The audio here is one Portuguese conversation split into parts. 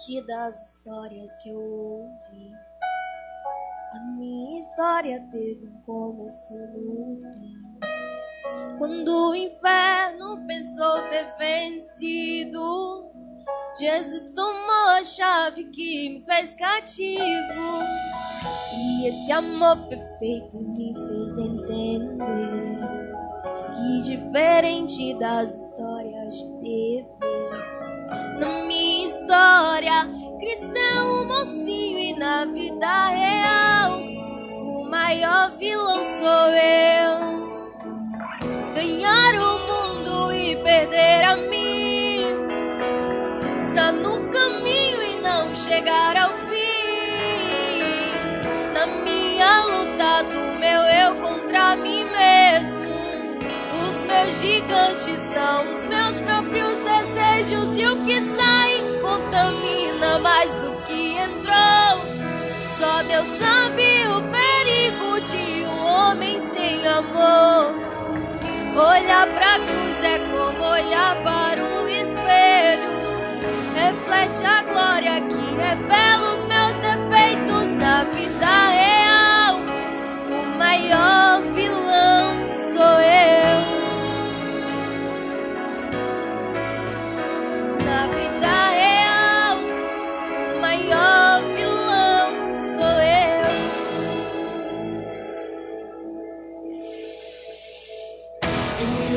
Diferente das histórias que eu ouvi, a minha história teve um começo no fim. Quando o inferno pensou ter vencido, Jesus tomou a chave que me fez cativo. E esse amor perfeito me fez entender que, diferente das histórias de TV, na minha história, Cristo é um mocinho e na vida real o maior vilão sou eu. Ganhar o mundo e perder a mim, estar no caminho e não chegar ao fim. Na minha luta do meu eu contra mim mesmo, os meus gigantes são os meus próprios desejos, e o que sai contamina mais do que entrou. Só Deus sabe o perigo de um homem sem amor. Olhar pra cruz é como olhar para um espelho, reflete a glória que revela os meus defeitos. Na vida real, o maior vilão sou eu. Na vida real, o maior vilão sou eu.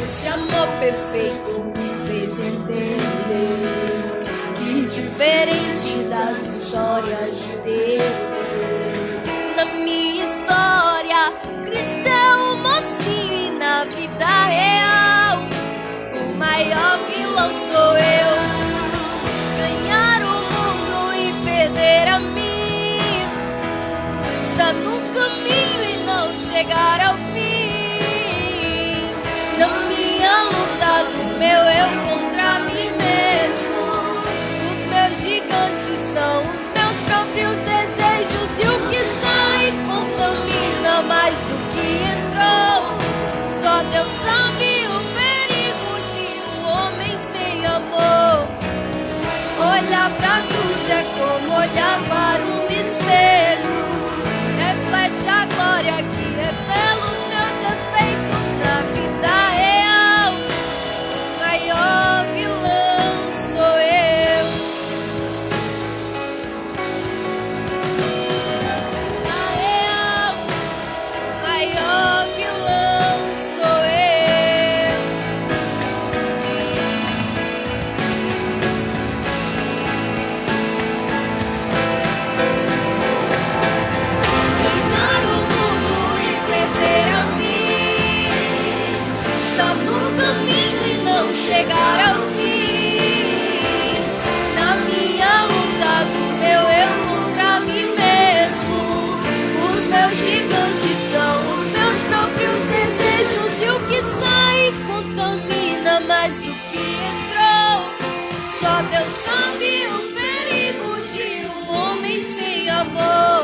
Esse amor perfeito me fez entender que, diferente das histórias de Deus, na minha história, Cristo é o mocinho, e na vida real o maior vilão sou eu. Ganhar o mundo e perder a mim, estar no caminho e não chegar ao fim. Na minha luta do meu eu contra mim mesmo, os meus gigantes são os meus próprios desejos, e o que sai contamina mais do que entrou. Só Deus sabe o perigo de um homem sem amor. Olhar pra cruz é como olhar para um espelho, reflete a glória que revela os meus defeitos. Na vida real, o maior vilão sou eu. Na vida real, o maior vilão sou eu. Ganhar o mundo e perder a mim, estar no caminho e não chegar ao fim. Na minha luta do meu eu contra mim mesmo, os meus gigantes são os meus próprios desejos, e o que sai contamina mais do que entrou. Só Deus sabe o perigo de um homem sem amor.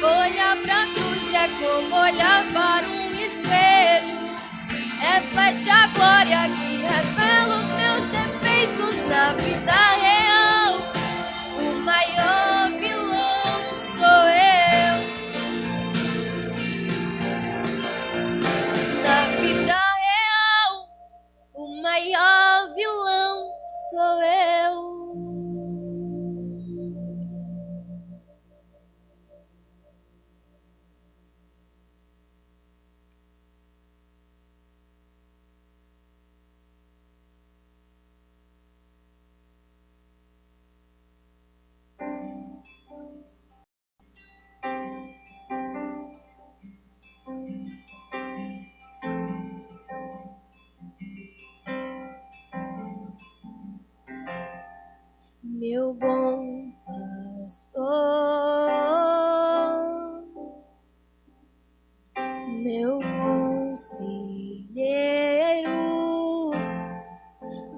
Olhar pra cruz é como olhar para um espelho, reflete a glória que revela os meus defeitos. Na vida real, o maior vilão sou eu. Na vida real, o maior vilão sou eu. Meu bom pastor, meu conselheiro,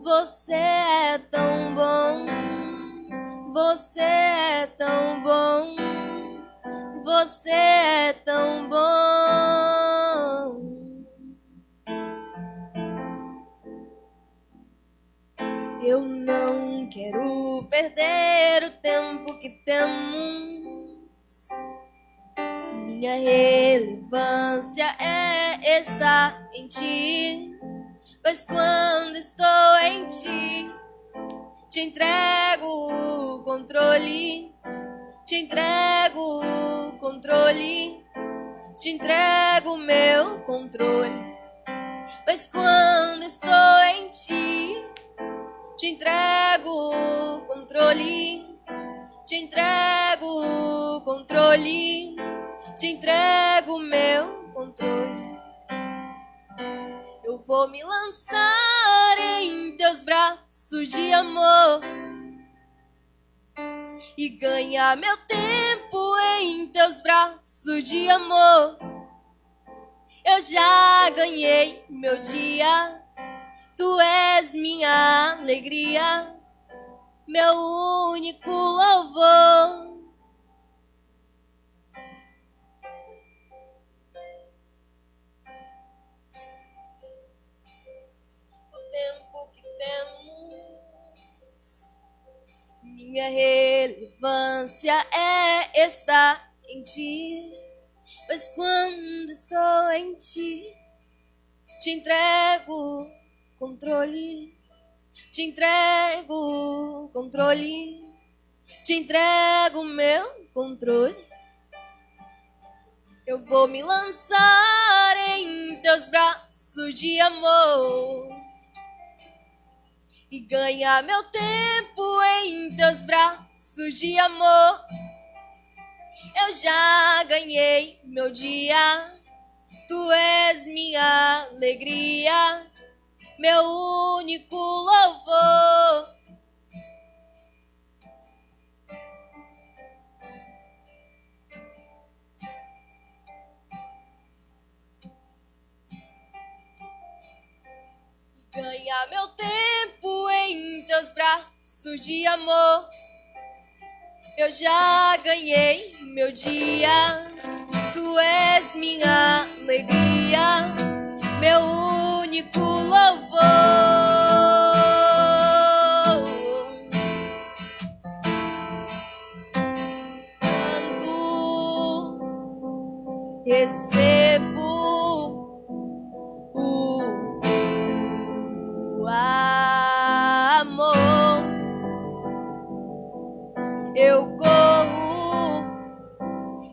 você é tão bom, você é tão bom, você é tão bom. Eu não quero quero perder o tempo que temos. Minha relevância é estar em ti, pois quando estou em ti, te entrego o controle, te entrego o controle, te entrego o meu controle. Pois quando estou em ti, te entrego o controle, te entrego o controle, te entrego o meu controle. Eu vou me lançar em teus braços de amor e ganhar meu tempo em teus braços de amor. Eu já ganhei meu dia, tu és minha alegria, meu único louvor. O tempo que temos, minha relevância é estar em ti, pois quando estou em ti, te entrego o controle, te entrego o controle, te entrego o meu controle. Eu vou me lançar em teus braços de amor e ganhar meu tempo em teus braços de amor. Eu já ganhei meu dia, tu és minha alegria, meu único louvor. Ganhar meu tempo em teus braços de amor. Eu já ganhei meu dia, tu és minha alegria, meu único louvor. Quando recebo o amor, eu corro,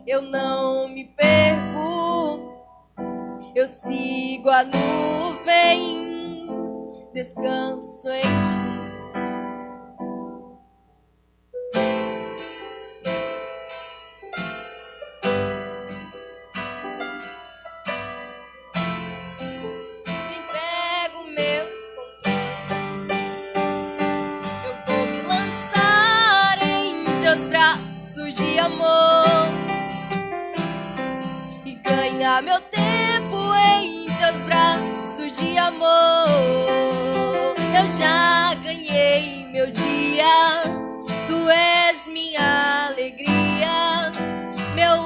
eu não me perco, eu sigo a nuvem, descanso em ti. Te entrego o meu controle, eu vou me lançar em teus braços de amor e ganhar meu tempo em teus braços de amor. Eu já ganhei meu dia, tu és minha alegria, meu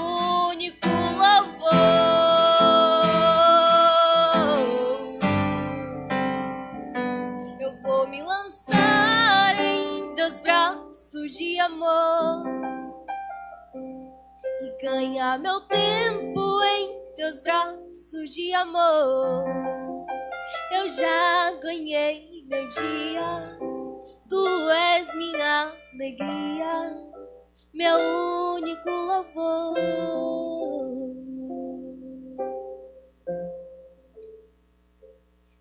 único louvor. Eu vou me lançar em teus braços de amor e ganhar meu tempo em teus braços de amor. Eu já ganhei meu dia, tu és minha alegria, meu único louvor.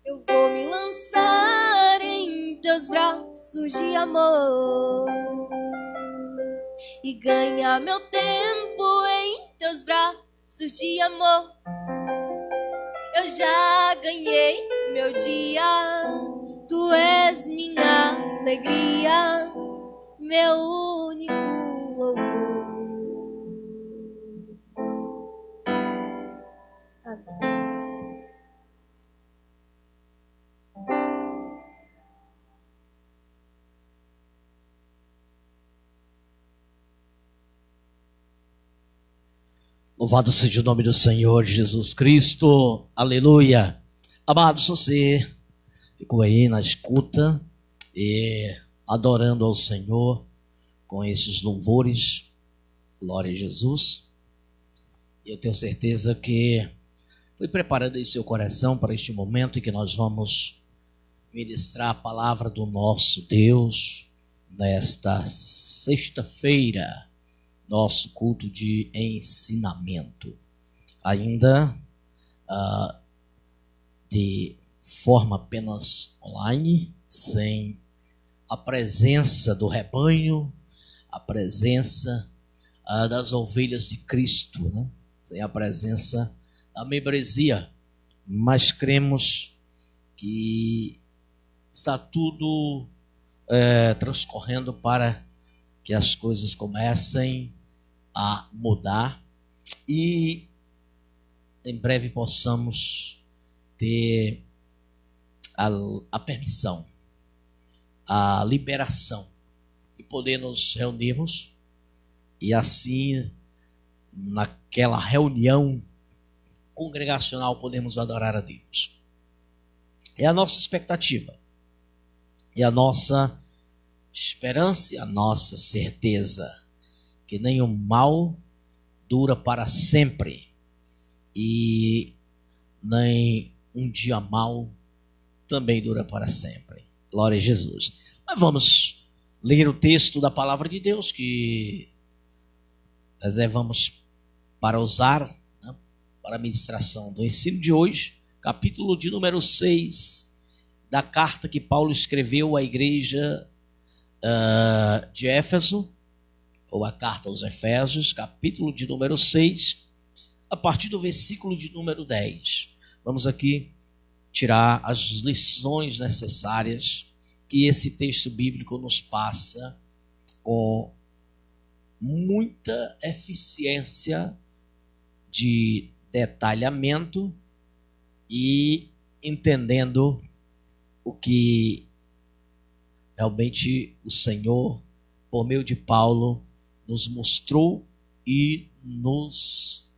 Eu vou me lançar em teus braços de amor e ganhar meu tempo em teus braços de amor. Eu já ganhei meu dia, tu és minha alegria, meu único louvor. Amém. Louvado seja o nome do Senhor Jesus Cristo, aleluia. Amados, você ficou aí na escuta e adorando ao Senhor com esses louvores. Glória a Jesus. Eu tenho certeza que foi preparando em seu coração para este momento em que nós vamos ministrar a palavra do nosso Deus nesta sexta-feira, nosso culto de ensinamento. Ainda de forma apenas online, sem a presença do rebanho, a presença das ovelhas de Cristo, né? Sem a presença da membresia, mas cremos que está tudo transcorrendo para que as coisas comecem a mudar e em breve possamos ter a permissão, a liberação de poder nos reunirmos e assim naquela reunião congregacional podemos adorar a Deus. É a nossa expectativa, é a nossa esperança e a nossa certeza que nenhum mal dura para sempre e nem um dia mau também dura para sempre. Glória a Jesus. Mas vamos ler o texto da palavra de Deus que reservamos para usar, né, para a ministração do ensino de hoje, capítulo de número 6 da carta que Paulo escreveu à igreja de Éfeso, ou a carta aos Efésios, capítulo de número 6, a partir do versículo de número 10. Vamos aqui tirar as lições necessárias que esse texto bíblico nos passa com muita eficiência de detalhamento e entendendo o que realmente o Senhor, por meio de Paulo, nos mostrou e nos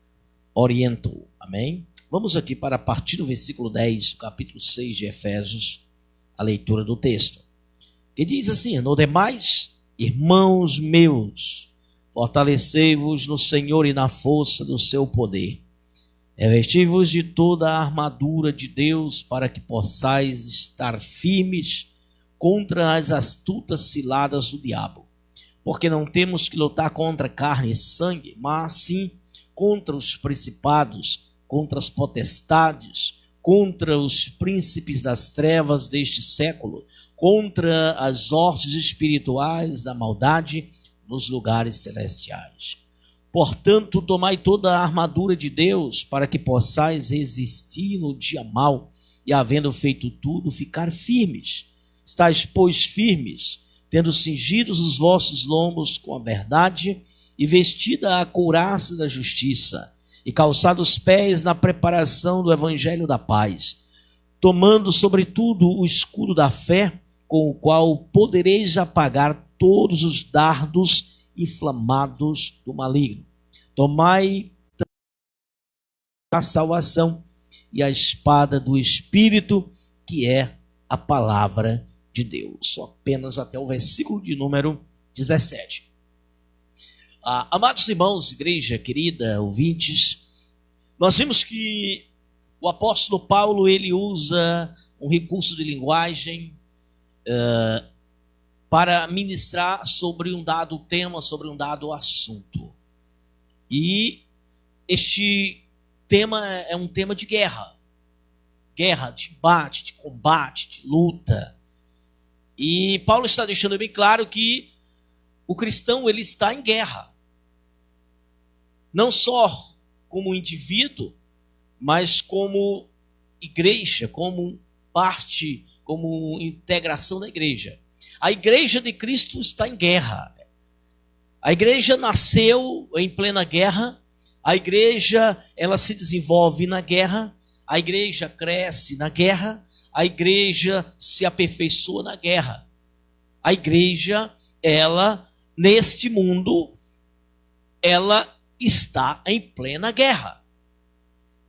orientou. Amém? Vamos aqui para a partir do versículo 10, capítulo 6 de Efésios, a leitura do texto, que diz assim: no demais, irmãos meus, fortalecei-vos no Senhor e na força do seu poder. Revesti-vos de toda a armadura de Deus para que possais estar firmes contra as astutas ciladas do diabo. Porque não temos que lutar contra carne e sangue, mas sim contra os principados, contra as potestades, contra os príncipes das trevas deste século, contra as hostes espirituais da maldade nos lugares celestiais. Portanto, tomai toda a armadura de Deus para que possais resistir no dia mau e, havendo feito tudo, ficar firmes. Estais, pois, firmes, tendo cingidos os vossos lombos com a verdade e vestida a couraça da justiça e calçados os pés na preparação do evangelho da paz, tomando sobretudo o escudo da fé, com o qual podereis apagar todos os dardos inflamados do maligno. Tomai a salvação e a espada do Espírito, que é a palavra de Deus. Só apenas até o versículo de número 17. Amados irmãos, igreja querida, ouvintes, nós vimos que o apóstolo Paulo ele usa um recurso de linguagem para ministrar sobre um dado tema, sobre um dado assunto. E este tema é um tema de guerra. Guerra, de embate, de combate, de luta. E Paulo está deixando bem claro que o cristão ele está em guerra. Não só como indivíduo, mas como igreja, como parte, como integração da igreja. A igreja de Cristo está em guerra. A igreja nasceu em plena guerra. A igreja, ela se desenvolve na guerra. A igreja cresce na guerra. A igreja se aperfeiçoa na guerra. A igreja, ela, neste mundo, ela está em plena guerra.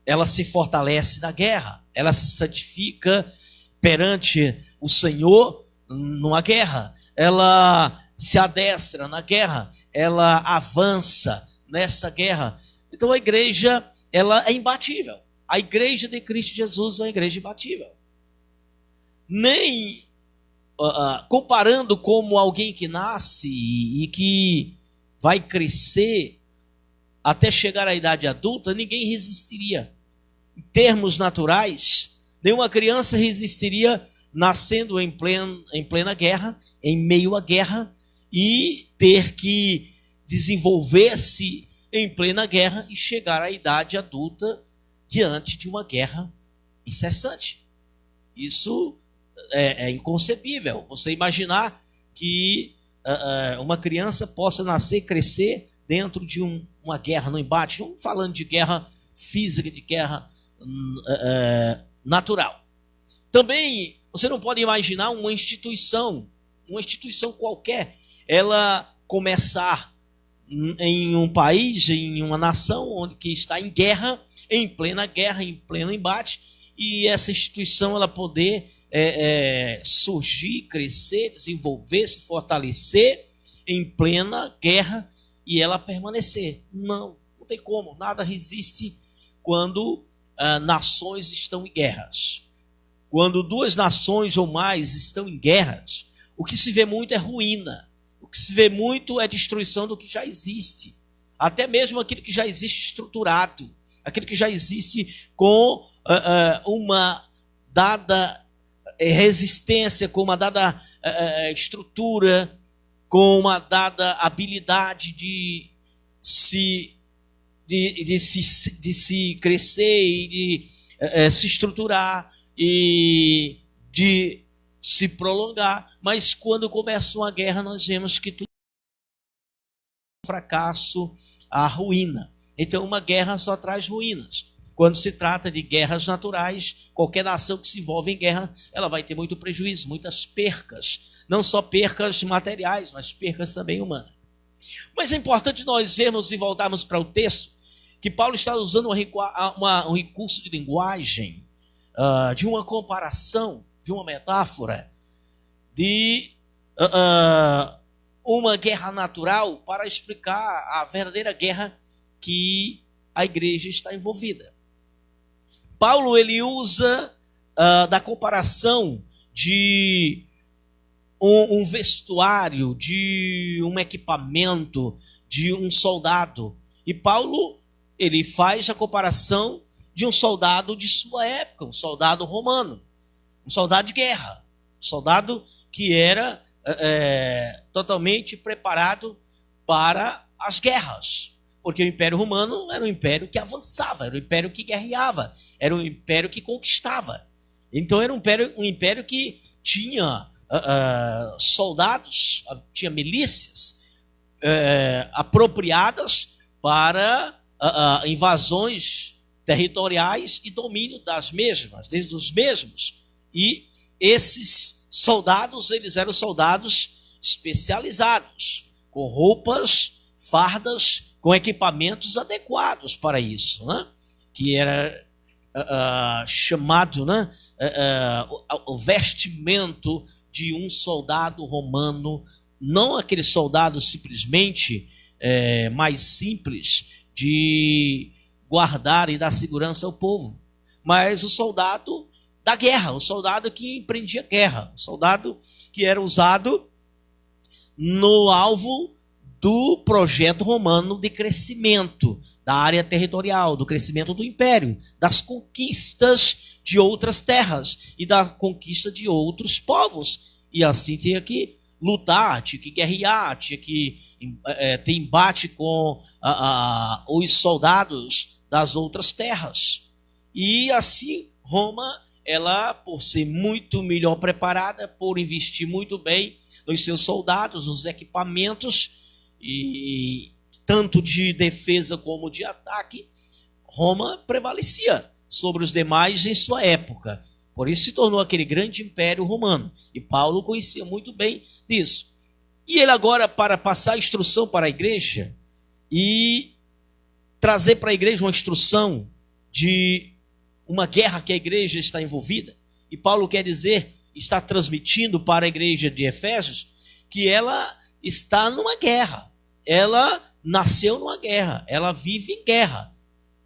Ela se fortalece na guerra. Ela se santifica perante o Senhor numa guerra. ela se adestra na guerra, ela avança nessa guerra. Então a igreja, ela é imbatível. A igreja de Cristo Jesus é uma igreja imbatível. Nem comparando como alguém que nasce e que vai crescer até chegar à idade adulta, ninguém resistiria. Em termos naturais, nenhuma criança resistiria nascendo em plena guerra, em meio à guerra, e ter que desenvolver-se em plena guerra e chegar à idade adulta diante de uma guerra incessante. Isso é inconcebível. Você imaginar que uma criança possa nascer, crescer dentro de uma guerra, no embate, não falando de guerra física, de guerra natural. Também você não pode imaginar uma instituição qualquer, ela começar em um país, em uma nação onde que está em guerra, em pleno embate, e essa instituição ela poder surgir, crescer, desenvolver, se fortalecer em plena guerra e ela permanecer. Não tem como, nada resiste quando nações estão em guerras. Quando duas nações ou mais estão em guerras, o que se vê muito é ruína. O que se vê muito é destruição do que já existe. Até mesmo aquilo que já existe estruturado. Aquilo que já existe com uma dada resistência, com uma dada estrutura, com uma dada habilidade de se crescer e de se estruturar e de se prolongar. Mas quando começa uma guerra, nós vemos que tudo é um fracasso, a ruína. Então uma guerra só traz ruínas. Quando se trata de guerras naturais, qualquer nação que se envolve em guerra, ela vai ter muito prejuízo, muitas percas. Não só percas materiais, mas percas também humanas. Mas é importante nós vermos e voltarmos para o texto, que Paulo está usando um recurso de linguagem, de uma comparação, de uma metáfora, de uma guerra natural para explicar a verdadeira guerra que a igreja está envolvida. Paulo ele usa da comparação de um vestuário, de um equipamento, de um soldado. E Paulo ele faz a comparação de um soldado de sua época, um soldado romano, um soldado de guerra, um soldado que era totalmente preparado para as guerras. Porque o Império Romano era um império que avançava, era um império que guerreava, era um império que conquistava. Então era um império que tinha soldados, tinha milícias apropriadas para invasões territoriais e domínio das mesmas, desde os mesmos. E esses soldados, eles eram soldados especializados, com roupas, fardas, com equipamentos adequados para isso, né? Que era chamado, né? O vestimento de um soldado romano, não aquele soldado simplesmente mais simples de guardar e dar segurança ao povo, mas o soldado da guerra, o soldado que empreendia guerra, o soldado que era usado no alvo do projeto romano de crescimento da área territorial, do crescimento do império, das conquistas de outras terras e da conquista de outros povos. E assim tinha que lutar, tinha que guerrear, tinha que ter embate com os soldados das outras terras. E assim Roma, ela, por ser muito melhor preparada, por investir muito bem nos seus soldados, nos equipamentos, e tanto de defesa como de ataque, Roma prevalecia sobre os demais em sua época. Por isso se tornou aquele grande império romano. E Paulo conhecia muito bem disso. E ele agora, para passar a instrução para a igreja e trazer para a igreja uma instrução de uma guerra que a igreja está envolvida, e Paulo quer dizer, está transmitindo para a igreja de Efésios, que ela está numa guerra. Ela nasceu numa guerra, ela vive em guerra.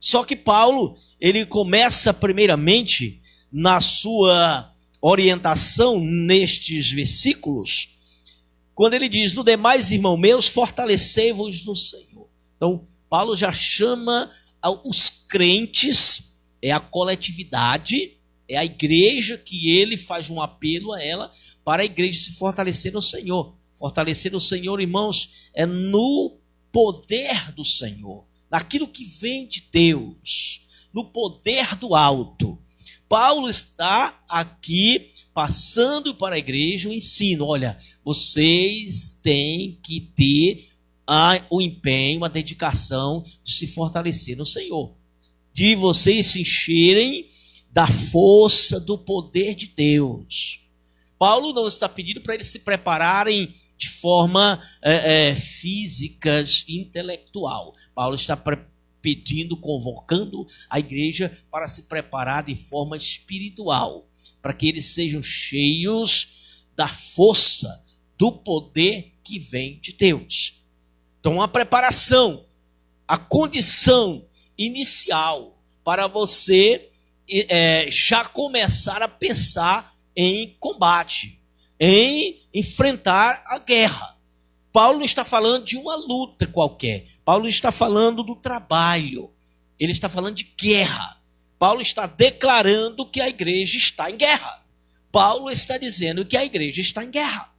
Só que Paulo, ele começa primeiramente na sua orientação nestes versículos, quando ele diz: no demais, irmãos meus, fortalecei-vos no Senhor. Então, Paulo já chama os crentes, é a coletividade, é a igreja, que ele faz um apelo a ela, para a igreja se fortalecer no Senhor. Fortalecer no Senhor, irmãos, é no poder do Senhor, naquilo que vem de Deus, no poder do alto. Paulo está aqui passando para a igreja o ensino: olha, vocês têm que ter o empenho, a dedicação de se fortalecer no Senhor, de vocês se encherem da força, do poder de Deus. Paulo não está pedindo para eles se prepararem de forma física, intelectual. Paulo está pedindo, convocando a igreja para se preparar de forma espiritual, para que eles sejam cheios da força, do poder que vem de Deus. Então, a preparação, a condição inicial para você já começar a pensar em combate, em enfrentar a guerra. Paulo não está falando de uma luta qualquer. Paulo está falando do trabalho. Ele está falando de guerra. Paulo está declarando que a igreja está em guerra. Paulo está dizendo que a igreja está em guerra.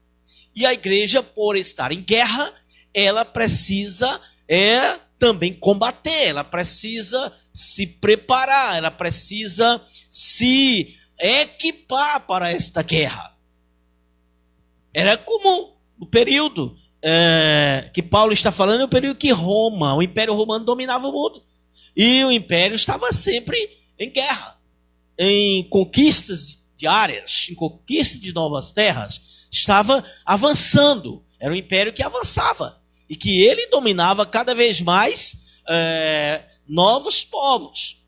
E a igreja, por estar em guerra, ela precisa também combater, ela precisa se preparar, ela precisa se equipar para esta guerra. Era comum o período que Paulo está falando, é o período que Roma, o Império Romano, dominava o mundo. E o Império estava sempre em guerra, em conquistas diárias, em conquista de novas terras, estava avançando. Era um império que avançava e que ele dominava cada vez mais novos povos.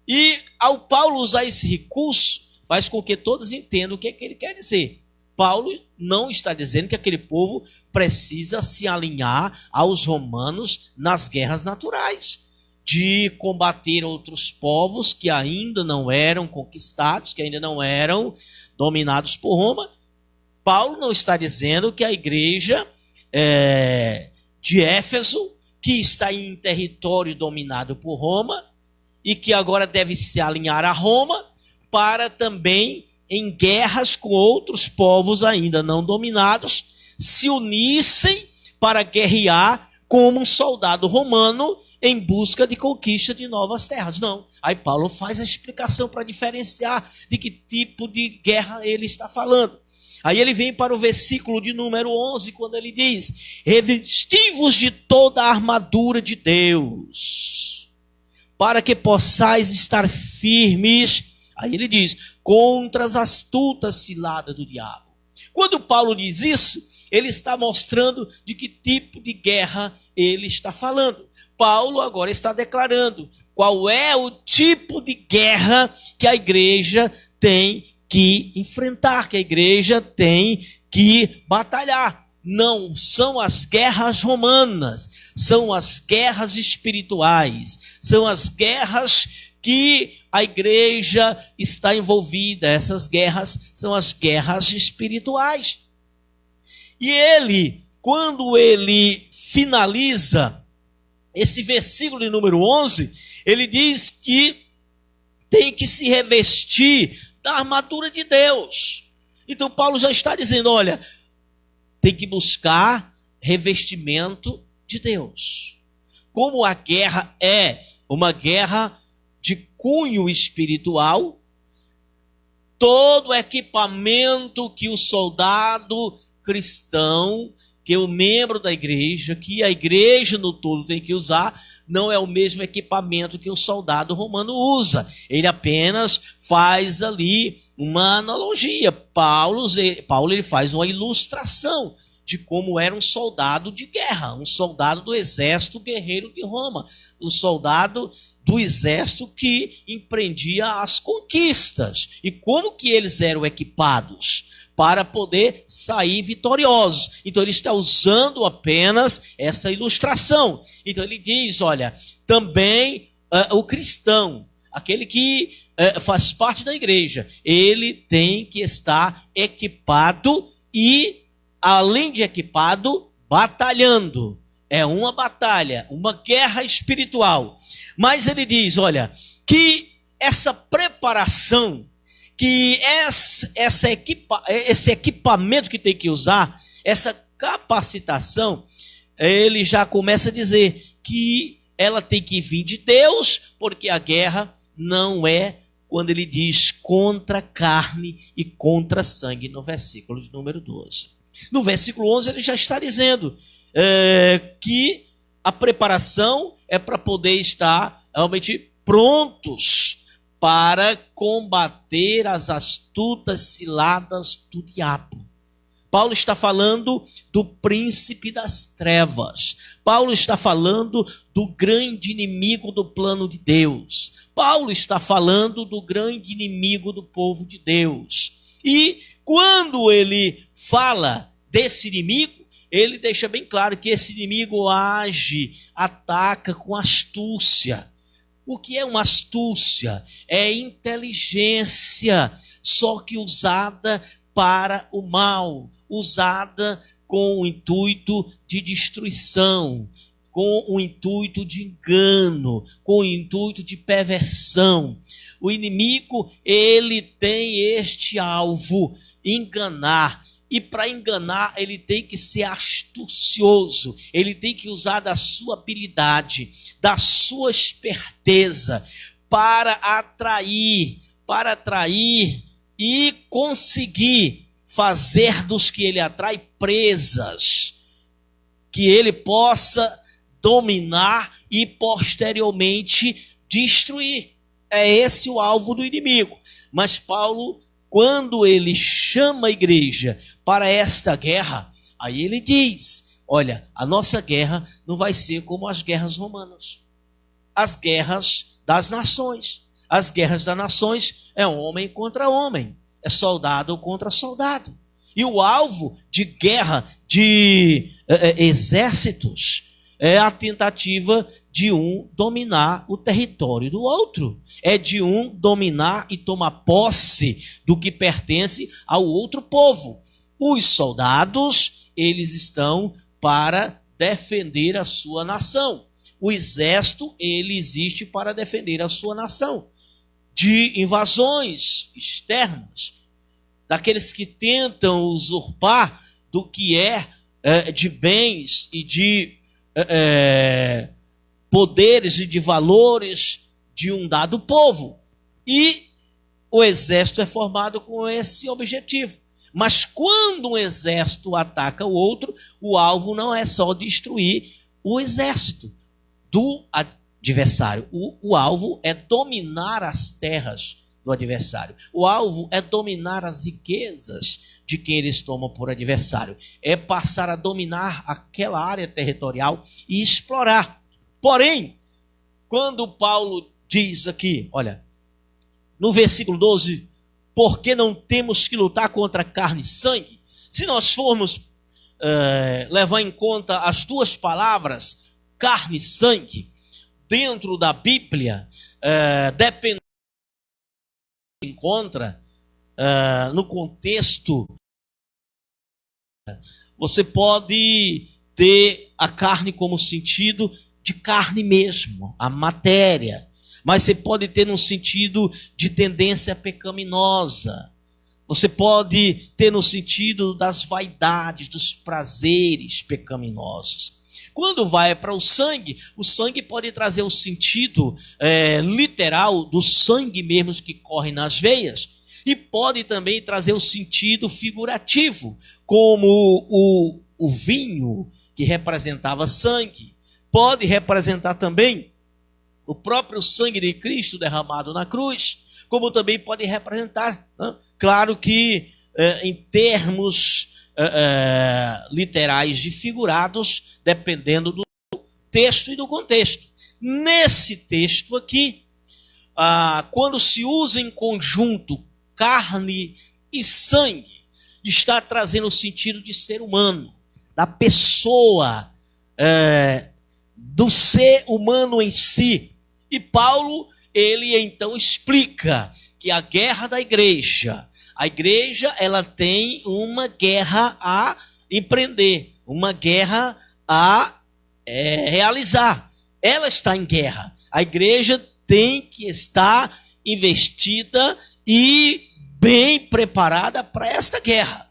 E ao Paulo usar esse recurso, faz com que todos entendam o que é que ele quer dizer. Paulo não está dizendo que aquele povo precisa se alinhar aos romanos nas guerras naturais, de combater outros povos que ainda não eram conquistados, que ainda não eram dominados por Roma. Paulo não está dizendo que a igreja de Éfeso, que está em território dominado por Roma, e que agora deve se alinhar a Roma, para também, em guerras com outros povos ainda não dominados, se unissem para guerrear como um soldado romano em busca de conquista de novas terras. Não. Aí Paulo faz a explicação para diferenciar de que tipo de guerra ele está falando. Aí ele vem para o versículo de número 11, quando ele diz: revesti-vos de toda a armadura de Deus, para que possais estar firmes. Aí ele diz: contra as astutas ciladas do diabo. Quando Paulo diz isso, ele está mostrando de que tipo de guerra ele está falando. Paulo agora está declarando qual é o tipo de guerra que a igreja tem que enfrentar, que a igreja tem que batalhar. Não são as guerras romanas, são as guerras espirituais, são as guerras que a igreja está envolvida. Essas guerras são as guerras espirituais. E ele, quando ele finaliza esse versículo de número 11, ele diz que tem que se revestir da armadura de Deus. Então Paulo já está dizendo: olha, tem que buscar revestimento de Deus. Como a guerra é uma guerra de cunho espiritual, todo equipamento que o soldado cristão, que o membro da igreja, que a igreja no todo tem que usar, não é o mesmo equipamento que o soldado romano usa. Ele apenas faz ali uma analogia. Paulo ele faz uma ilustração de como era um soldado de guerra, um soldado do exército guerreiro de Roma, um soldado do exército que empreendia as conquistas. E como que eles eram equipados? para poder sair vitoriosos. Então ele está usando apenas essa ilustração. Então ele diz, olha, também o cristão, aquele que faz parte da igreja, ele tem que estar equipado e, além de equipado, batalhando. É uma batalha, uma guerra espiritual. Mas ele diz, olha, que essa preparação, que esse equipamento que tem que usar, essa capacitação, ele já começa a dizer que ela tem que vir de Deus, porque a guerra não é, quando ele diz, contra carne e contra sangue, no versículo de número 12. No versículo 11 ele já está dizendo que a preparação é para poder estar realmente prontos para combater as astutas ciladas do diabo. Paulo está falando do príncipe das trevas. Paulo está falando do grande inimigo do plano de Deus. Paulo está falando do grande inimigo do povo de Deus. E quando ele fala desse inimigo, ele deixa bem claro que esse inimigo age, ataca com astúcia. O que é uma astúcia? É inteligência, só que usada para o mal, usada com o intuito de destruição, com o intuito de engano, com o intuito de perversão. O inimigo, ele tem este alvo, enganar. E para enganar, ele tem que ser astucioso, ele tem que usar da sua habilidade, da sua esperteza, para atrair e conseguir fazer dos que ele atrai presas, que ele possa dominar e posteriormente destruir. É esse o alvo do inimigo. Mas Paulo, quando ele chama a igreja para esta guerra, aí ele diz, olha, a nossa guerra não vai ser como as guerras romanas. As guerras das nações. As guerras das nações é homem contra homem, é soldado contra soldado. E o alvo de guerra de exércitos é a tentativa de um dominar o território do outro. É de um dominar e tomar posse do que pertence ao outro povo. Os soldados, eles estão para defender a sua nação. O exército, ele existe para defender a sua nação de invasões externas, daqueles que tentam usurpar do que é de bens e de poderes e de valores de um dado povo. E o exército é formado com esse objetivo. Mas quando um exército ataca o outro, o alvo não é só destruir o exército do adversário. O alvo é dominar as terras do adversário. O alvo é dominar as riquezas de quem eles tomam por adversário. É passar a dominar aquela área territorial e explorar. Porém, quando Paulo diz aqui, olha, no versículo 12, porque não temos que lutar contra carne e sangue? Se nós formos levar em conta as duas palavras, carne e sangue, dentro da Bíblia, dependendo do que se encontra no contexto, você pode ter a carne como sentido de carne mesmo, a matéria. Mas você pode ter no sentido de tendência pecaminosa. Você pode ter no sentido das vaidades, dos prazeres pecaminosos. Quando vai para o sangue pode trazer o sentido literal do sangue mesmo que corre nas veias. E pode também trazer o sentido figurativo, como o vinho que representava sangue. Pode representar também o próprio sangue de Cristo derramado na cruz, como também pode representar, né? Claro que em termos literais e figurados, dependendo do texto e do contexto. Nesse texto aqui, quando se usa em conjunto carne e sangue, está trazendo o sentido de ser humano, da pessoa, do ser humano em si. E Paulo, ele então explica que a guerra da igreja, a igreja ela tem uma guerra a empreender, uma guerra a realizar. Ela está em guerra. A igreja tem que estar investida e bem preparada para esta guerra.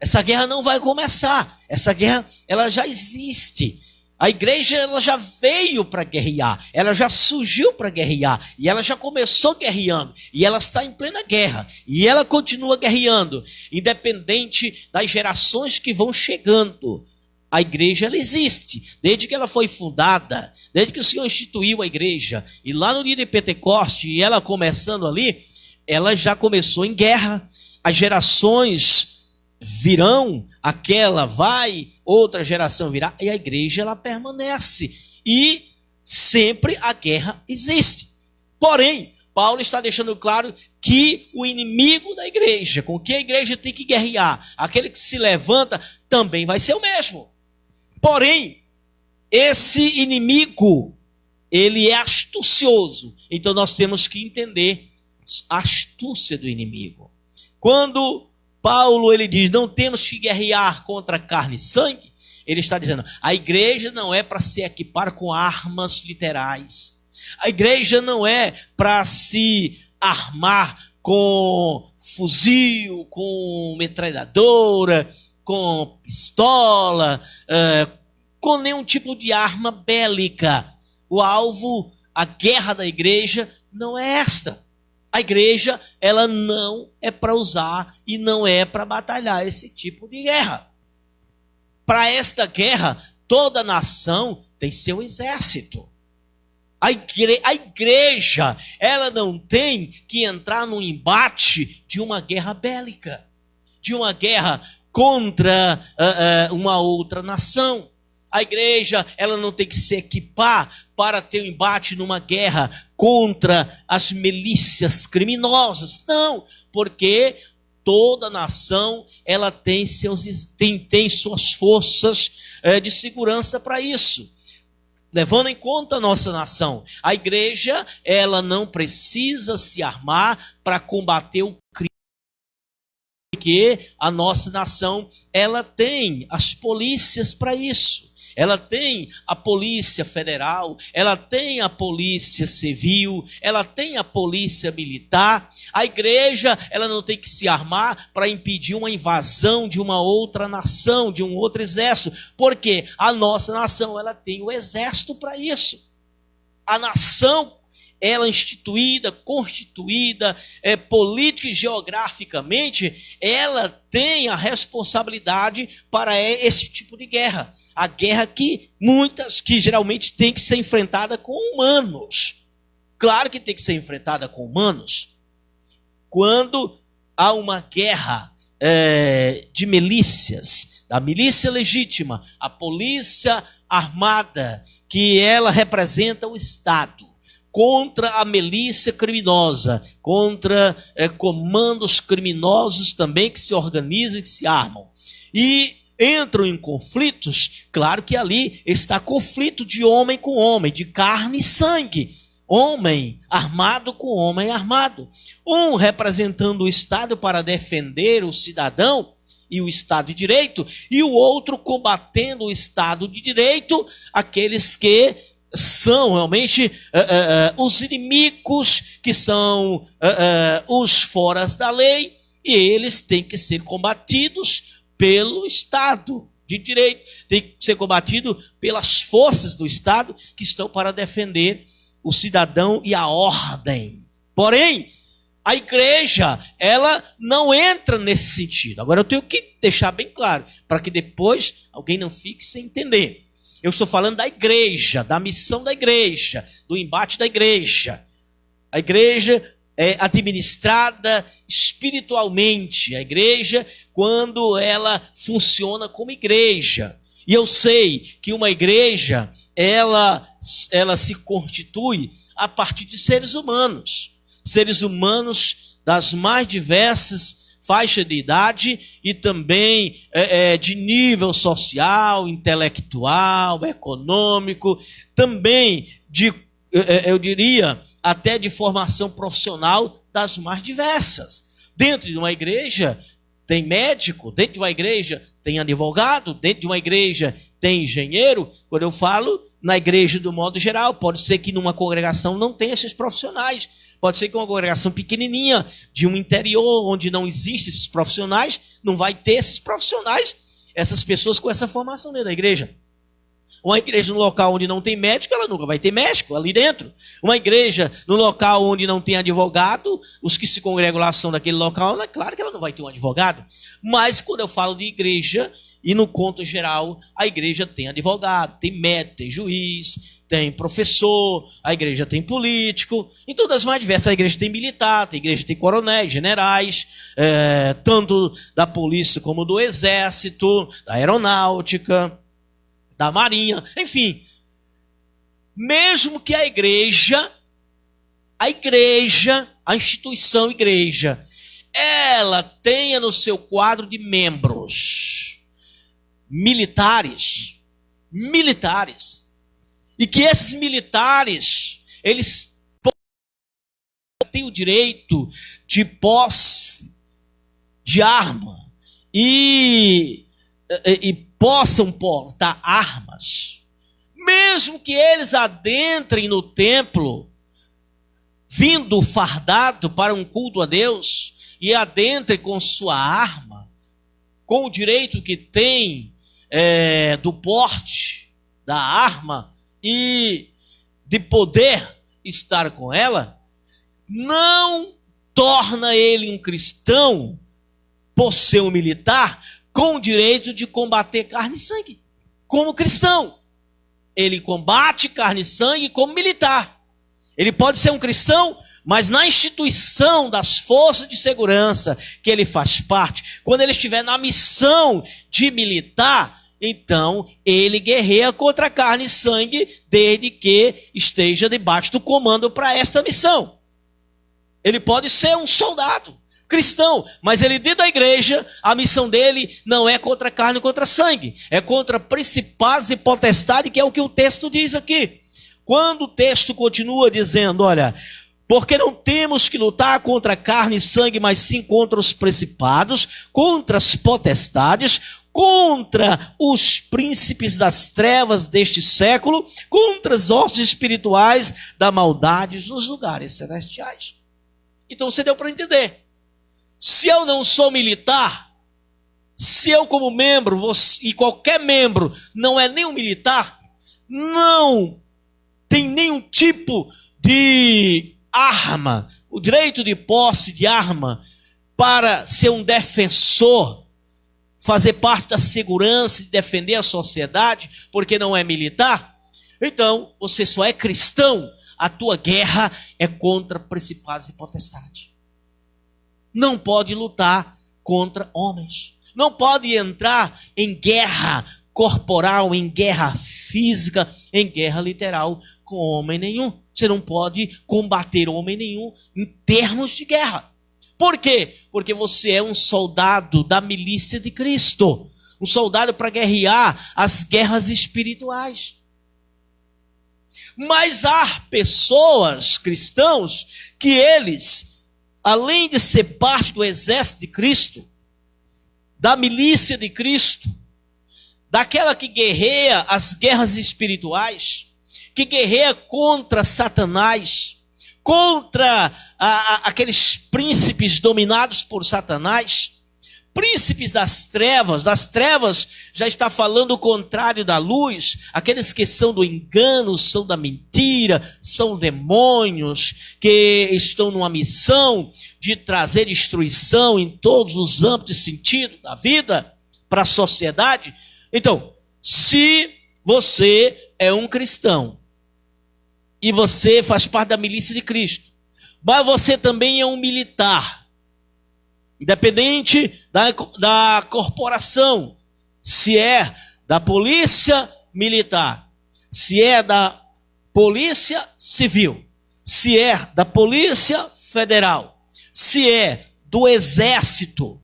Essa guerra não vai começar. Essa guerra ela já existe. A igreja ela já veio para guerrear, ela já surgiu para guerrear, e ela já começou guerreando, e ela está em plena guerra, e ela continua guerreando, independente das gerações que vão chegando. A igreja ela existe, desde que ela foi fundada, desde que o Senhor instituiu a igreja, e lá no dia de Pentecoste, e ela começando ali, ela já começou em guerra. As gerações virão, aquela vai, outra geração virá, e a igreja ela permanece, e sempre a guerra existe. Porém, Paulo está deixando claro que o inimigo da igreja, com que a igreja tem que guerrear, aquele que se levanta, também vai ser o mesmo. Porém, esse inimigo, ele é astucioso, então nós temos que entender a astúcia do inimigo. Quando Paulo ele diz, não temos que guerrear contra carne e sangue, ele está dizendo, a igreja não é para se equipar com armas literais. A igreja não é para se armar com fuzil, com metralhadora, com pistola, com nenhum tipo de arma bélica. O alvo, a guerra da igreja não é esta. A igreja, ela não é para usar e não é para batalhar esse tipo de guerra. Para esta guerra, toda nação tem seu exército. A igreja, ela não tem que entrar num embate de uma guerra bélica, de uma guerra contra uma outra nação. A igreja, ela não tem que se equipar para ter um embate numa guerra contra as milícias criminosas. Não, porque toda nação, ela tem suas forças de segurança para isso. Levando em conta a nossa nação, a igreja, ela não precisa se armar para combater o crime. Porque a nossa nação, ela tem as polícias para isso. Ela tem a polícia federal, ela tem a polícia civil, ela tem a polícia militar. A igreja, ela não tem que se armar para impedir uma invasão de uma outra nação, de um outro exército, porque a nossa nação, ela tem o exército para isso. A nação, ela instituída, constituída, política e geograficamente, ela tem a responsabilidade para esse tipo de guerra. A guerra que geralmente tem que ser enfrentada com humanos. Claro que tem que ser enfrentada com humanos. Quando há uma guerra de milícias, da milícia legítima, a polícia armada, que ela representa o Estado, contra a milícia criminosa, contra comandos criminosos também que se organizam e que se armam. E entram em conflitos, claro que ali está conflito de homem com homem, de carne e sangue. Homem armado com homem armado. Um representando o Estado para defender o cidadão e o Estado de Direito, e o outro combatendo o Estado de Direito, aqueles que são realmente os inimigos, que são os foras da lei, e eles têm que ser combatidos pelo Estado de Direito, tem que ser combatido pelas forças do Estado que estão para defender o cidadão e a ordem. Porém, a igreja, ela não entra nesse sentido. Agora eu tenho que deixar bem claro, para que depois alguém não fique sem entender. Eu estou falando da igreja, da missão da igreja, do embate da igreja. A igreja é administrada espiritualmente. A igreja, quando ela funciona como igreja. E eu sei que uma igreja, ela se constitui a partir de seres humanos. Seres humanos das mais diversas faixa de idade e também de nível social, intelectual, econômico, também eu diria, até de formação profissional das mais diversas. Dentro de uma igreja tem médico, dentro de uma igreja tem advogado, dentro de uma igreja tem engenheiro. Quando eu falo na igreja do modo geral, pode ser que numa congregação não tenha esses profissionais. Pode ser que uma congregação pequenininha, de um interior, onde não existem esses profissionais, não vai ter esses profissionais, essas pessoas com essa formação dentro da igreja. Uma igreja no local onde não tem médico, ela nunca vai ter médico ali dentro. Uma igreja no local onde não tem advogado, os que se congregam lá são daquele local, é claro que ela não vai ter um advogado. Mas quando eu falo de igreja, e no conto geral, a igreja tem advogado, tem médico, tem juiz, tem professor, a igreja tem político, em todas as mais diversas. A igreja tem militar, a igreja tem coronéis, generais, tanto da polícia como do exército, da aeronáutica, da marinha, enfim. Mesmo que a instituição igreja, ela tenha no seu quadro de membros militares, e que esses militares, eles têm o direito de posse de arma e possam portar armas, mesmo que eles adentrem no templo, vindo fardado para um culto a Deus, e adentrem com sua arma, com o direito que tem do porte da arma e de poder estar com ela, não torna ele um cristão por ser um militar com o direito de combater carne e sangue. Como cristão, ele combate carne e sangue como militar. Ele pode ser um cristão, mas na instituição das forças de segurança que ele faz parte, quando ele estiver na missão de militar, então ele guerreia contra carne e sangue, desde que esteja debaixo do comando para esta missão. Ele pode ser um soldado cristão, mas ele dentro da igreja, a missão dele não é contra carne e contra sangue, é contra principados e potestades, que é o que o texto diz aqui. Quando o texto continua dizendo, olha, porque não temos que lutar contra carne e sangue, mas sim contra os principados, contra as potestades, contra os príncipes das trevas deste século, contra as hostes espirituais da maldade nos lugares celestiais. Então você deu para entender. Se eu não sou militar, se eu como membro, e qualquer membro não é nenhum militar, não tem nenhum tipo de arma, o direito de posse de arma para ser um defensor, fazer parte da segurança e defender a sociedade, porque não é militar, então você só é cristão, a tua guerra é contra principados e potestades. Não pode lutar contra homens. Não pode entrar em guerra corporal, em guerra física, em guerra literal com homem nenhum. Você não pode combater homem nenhum em termos de guerra. Por quê? Porque você é um soldado da milícia de Cristo. Um soldado para guerrear as guerras espirituais. Mas há pessoas, cristãos, que eles, além de ser parte do exército de Cristo, da milícia de Cristo, daquela que guerreia as guerras espirituais, que guerreia contra Satanás, contra aqueles príncipes dominados por Satanás, príncipes das trevas já está falando o contrário da luz, aqueles que são do engano, são da mentira, são demônios, que estão numa missão de trazer destruição em todos os âmbitos de sentido da vida para a sociedade. Então, se você é um cristão e você faz parte da milícia de Cristo, mas você também é um militar, independente da corporação, se é da polícia militar, se é da polícia civil, se é da polícia federal, se é do exército,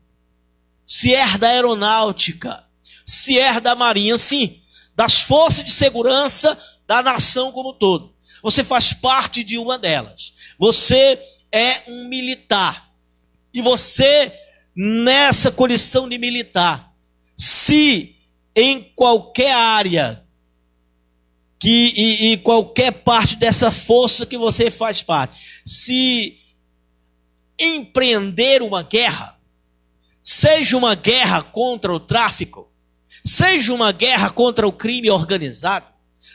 se é da aeronáutica, se é da marinha, sim, das forças de segurança da nação como um todo. Você faz parte de uma delas. Você é um militar. E você, nessa condição de militar, se em qualquer área, e qualquer parte dessa força que você faz parte, se empreender uma guerra, seja uma guerra contra o tráfico, seja uma guerra contra o crime organizado,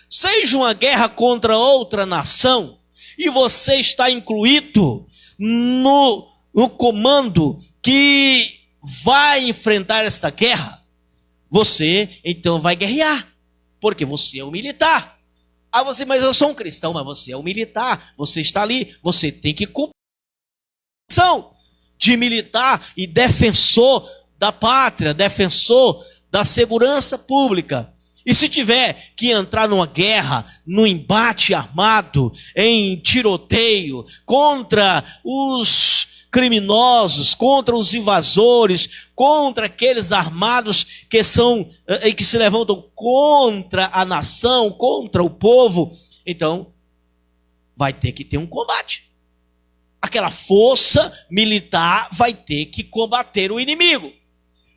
seja uma guerra contra outra nação, e você está incluído no comando que vai enfrentar esta guerra, você então vai guerrear, porque você é um militar. Ah, mas eu sou um cristão, mas você é um militar, você está ali, você tem que cumprir a missão de militar e defensor da pátria, defensor da segurança pública. E se tiver que entrar numa guerra, num embate armado, em tiroteio, contra os criminosos, contra os invasores, contra aqueles armados que se levantam contra a nação, contra o povo, então vai ter que ter um combate. Aquela força militar vai ter que combater o inimigo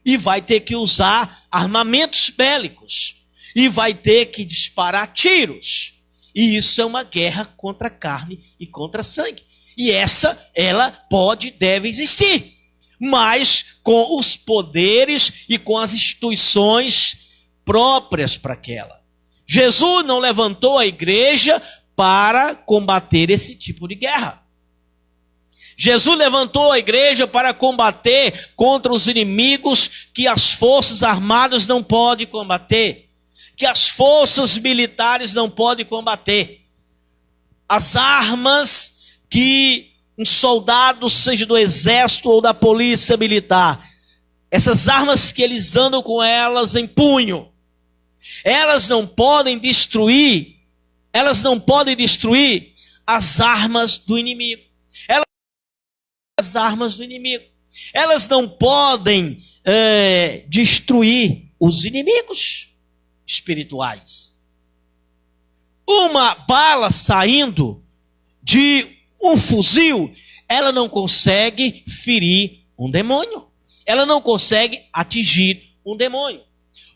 e vai ter que usar armamentos bélicos e vai ter que disparar tiros. E isso é uma guerra contra a carne e contra sangue. E ela pode e deve existir, mas com os poderes e com as instituições próprias para aquela. Jesus não levantou a igreja para combater esse tipo de guerra. Jesus levantou a igreja para combater contra os inimigos que as forças armadas não podem combater, que as forças militares não podem combater. As armas que um soldado, seja do exército ou da polícia militar, essas armas que eles andam com elas em punho, elas não podem destruir as armas do inimigo. Elas não podem destruir os inimigos espirituais. Uma bala saindo de um fuzil, ela não consegue ferir um demônio. Ela não consegue atingir um demônio.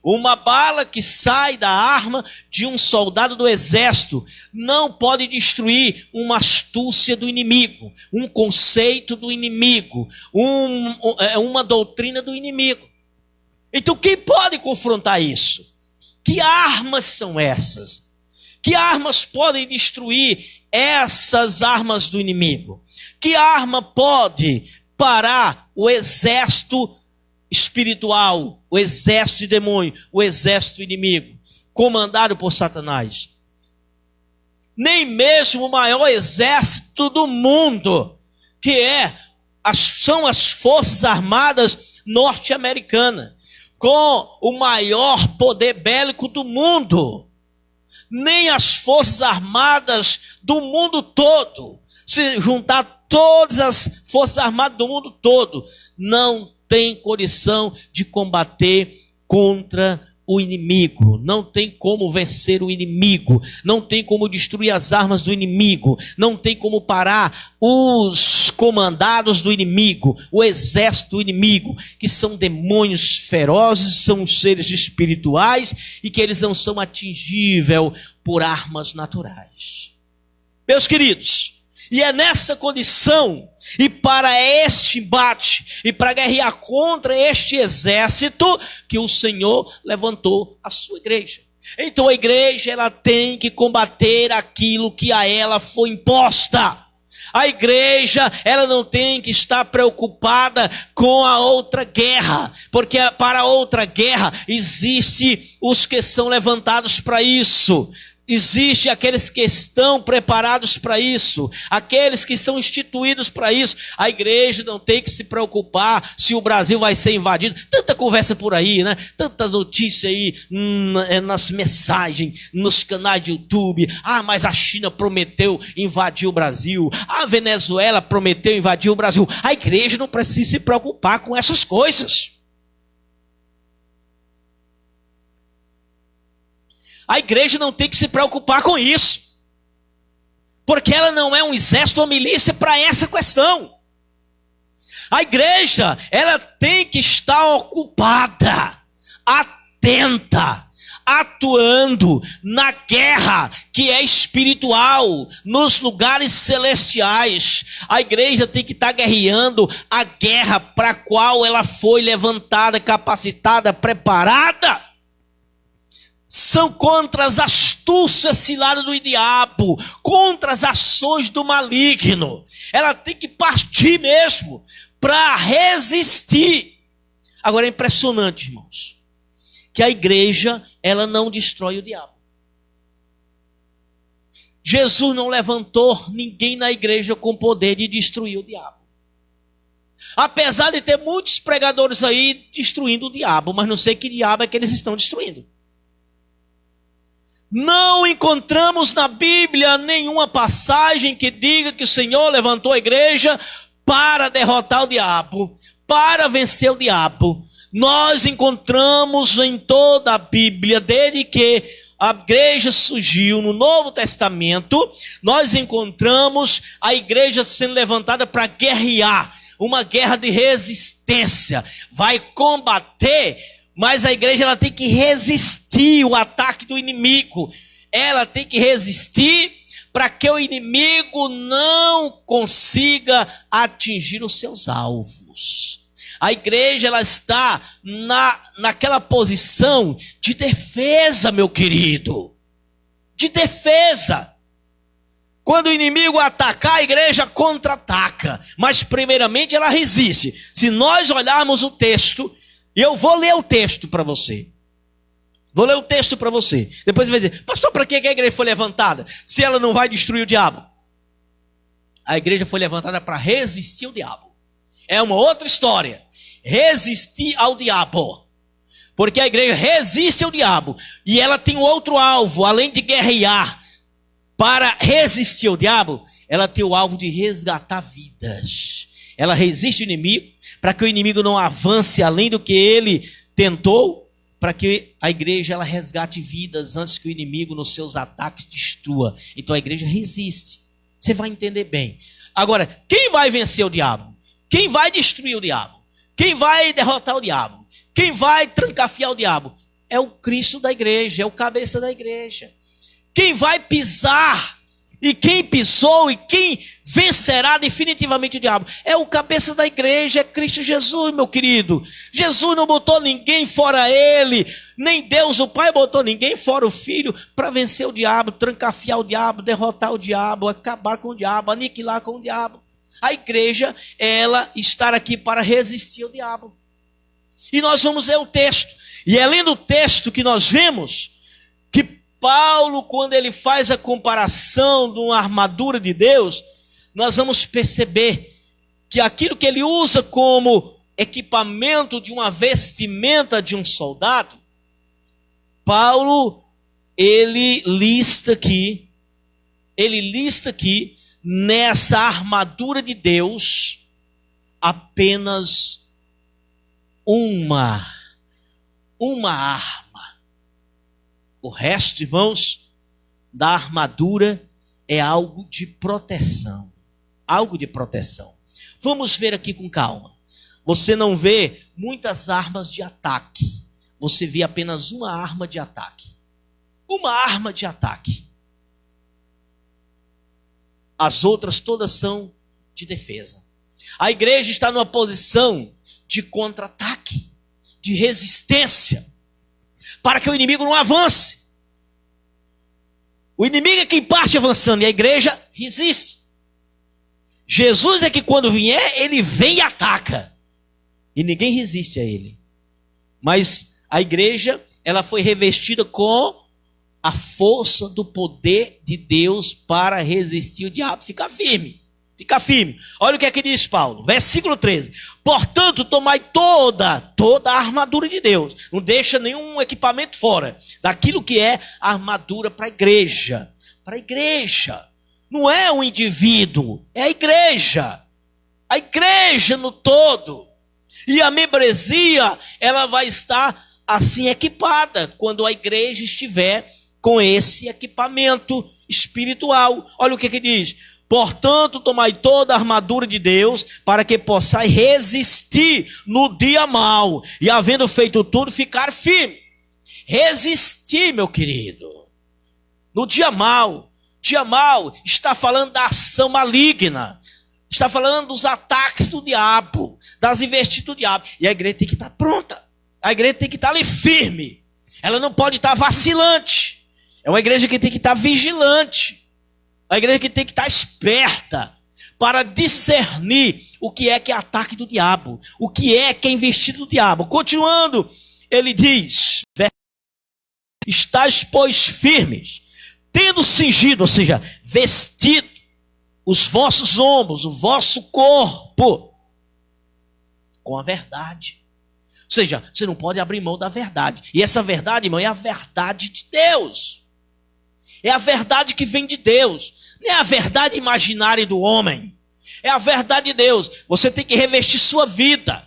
Uma bala que sai da arma de um soldado do exército não pode destruir uma astúcia do inimigo, um conceito do inimigo, uma doutrina do inimigo. Então quem pode confrontar isso? Que armas são essas? Que armas podem destruir essas armas do inimigo? Que arma pode parar o exército espiritual, o exército de demônio, o exército inimigo, comandado por Satanás? Nem mesmo o maior exército do mundo, são as forças armadas norte-americanas, com o maior poder bélico do mundo. Nem as forças armadas do mundo todo, se juntar todas as forças armadas do mundo todo, não tem condição de combater contra o inimigo. Não tem como vencer o inimigo. Não tem como destruir as armas do inimigo. Não tem como parar os comandados do inimigo, o exército do inimigo, que são demônios ferozes, são seres espirituais e que eles não são atingíveis por armas naturais. Meus queridos, e é nessa condição, e para este embate, e para guerrear contra este exército, que o Senhor levantou a sua igreja. Então a igreja, ela tem que combater aquilo que a ela foi imposta. A igreja, ela não tem que estar preocupada com a outra guerra, porque para a outra guerra existe os que são levantados para isso. Existem aqueles que estão preparados para isso, aqueles que são instituídos para isso. A igreja não tem que se preocupar se o Brasil vai ser invadido. Tanta conversa por aí, né? Tanta notícia aí nas mensagens, nos canais de YouTube. Ah, mas a China prometeu invadir o Brasil. A Venezuela prometeu invadir o Brasil. A igreja não precisa se preocupar com essas coisas. A igreja não tem que se preocupar com isso, porque ela não é um exército ou milícia para essa questão. A igreja, ela tem que estar ocupada, atenta, atuando na guerra que é espiritual, nos lugares celestiais. A igreja tem que estar guerreando a guerra para a qual ela foi levantada, capacitada, preparada. São contra as astúcias ciladas do diabo, contra as ações do maligno. Ela tem que partir mesmo para resistir. Agora é impressionante, irmãos, que a igreja, ela não destrói o diabo. Jesus não levantou ninguém na igreja com poder de destruir o diabo. Apesar de ter muitos pregadores aí destruindo o diabo, mas não sei que diabo é que eles estão destruindo. Não encontramos na Bíblia nenhuma passagem que diga que o Senhor levantou a igreja para derrotar o diabo, para vencer o diabo. Nós encontramos em toda a Bíblia, desde que a igreja surgiu no Novo Testamento, nós encontramos a igreja sendo levantada para guerrear, uma guerra de resistência. Vai combater, mas a igreja ela tem que resistir o ataque do inimigo. Ela tem que resistir para que o inimigo não consiga atingir os seus alvos. A igreja ela está naquela posição de defesa, meu querido. De defesa. Quando o inimigo atacar, a igreja contra-ataca. Mas primeiramente ela resiste. Se nós olharmos o texto, e eu vou ler o texto para você. Vou ler o texto para você. Depois você vai dizer, pastor, para que a igreja foi levantada? Se ela não vai destruir o diabo. A igreja foi levantada para resistir ao diabo. É uma outra história. Resistir ao diabo. Porque a igreja resiste ao diabo. E ela tem um outro alvo, além de guerrear. Para resistir ao diabo, ela tem o alvo de resgatar vidas. Ela resiste ao inimigo, para que o inimigo não avance além do que ele tentou, para que a igreja ela resgate vidas antes que o inimigo nos seus ataques destrua. Então a igreja resiste. Você vai entender bem. Agora, quem vai vencer o diabo? Quem vai destruir o diabo? Quem vai derrotar o diabo? Quem vai trancafiar o diabo? É o Cristo da igreja, é o cabeça da igreja. Quem vai pisar, e quem pisou, e quem vencerá definitivamente o diabo? É o cabeça da igreja, é Cristo Jesus, meu querido. Jesus não botou ninguém fora ele, nem Deus o Pai botou ninguém fora o Filho para vencer o diabo, trancafiar o diabo, derrotar o diabo, acabar com o diabo, aniquilar com o diabo. A igreja, ela está aqui para resistir ao diabo. E nós vamos ler o texto. E é lendo o texto que nós vemos que Paulo, quando ele faz a comparação de uma armadura de Deus, nós vamos perceber que aquilo que ele usa como equipamento de uma vestimenta de um soldado, Paulo, ele lista aqui nessa armadura de Deus apenas uma arma. O resto, irmãos, da armadura é algo de proteção. Algo de proteção. Vamos ver aqui com calma. Você não vê muitas armas de ataque. Você vê apenas uma arma de ataque. Uma arma de ataque. As outras todas são de defesa. A igreja está numa posição de contra-ataque, de resistência, para que o inimigo não avance. O inimigo é quem parte avançando e a igreja resiste. Jesus é que quando vier, ele vem e ataca. E ninguém resiste a ele. Mas a igreja, ela foi revestida com a força do poder de Deus para resistir o diabo. Fica firme. Fica firme. Olha o que é que diz Paulo. Versículo 13. Portanto, tomai toda a armadura de Deus. Não deixa nenhum equipamento fora. Daquilo que é a armadura para a igreja. Para a igreja. Não é um indivíduo. É a igreja. A igreja no todo. E a membresia, ela vai estar assim equipada. Quando a igreja estiver com esse equipamento espiritual. Olha o que diz. Portanto, tomai toda a armadura de Deus, para que possais resistir no dia mau, e havendo feito tudo, ficar firme. Resistir, meu querido. No dia mau. Dia mau está falando da ação maligna. Está falando dos ataques do diabo, das investidas do diabo. E a igreja tem que estar pronta. A igreja tem que estar ali firme. Ela não pode estar vacilante. É uma igreja que tem que estar vigilante. A igreja que tem que estar esperta para discernir o que é ataque do diabo, o que é investido do diabo. Continuando, ele diz: estáis, pois, firmes, tendo cingido, ou seja, vestido os vossos ombros, o vosso corpo, com a verdade. Ou seja, você não pode abrir mão da verdade. E essa verdade, irmão, é a verdade de Deus. É a verdade que vem de Deus. Não é a verdade imaginária do homem. É a verdade de Deus. Você tem que revestir sua vida.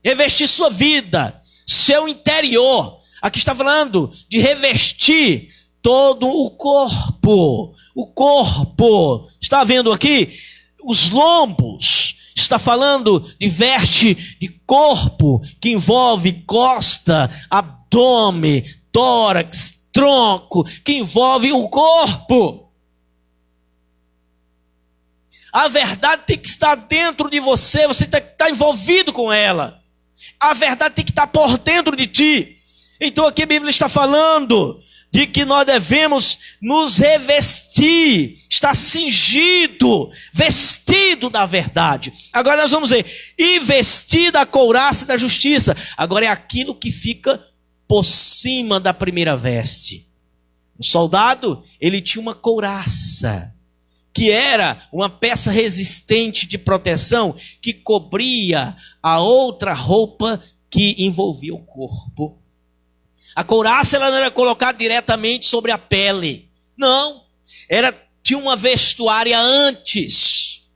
Revestir sua vida. Seu interior. Aqui está falando de revestir todo o corpo. O corpo. Está vendo aqui? Os lombos. Está falando de veste de corpo, que envolve costa, abdômen, tórax, tronco, que envolve o corpo. A verdade tem que estar dentro de você, você tem que estar envolvido com ela. A verdade tem que estar por dentro de ti. Então aqui a Bíblia está falando de que nós devemos nos revestir, estar cingido, vestido da verdade. Agora nós vamos ver, e vestido a couraça da justiça. Agora é aquilo que fica por cima da primeira veste. O soldado, ele tinha uma couraça, que era uma peça resistente de proteção, que cobria a outra roupa que envolvia o corpo. A couraça ela não era colocada diretamente sobre a pele. Não. Tinha uma vestuária antes.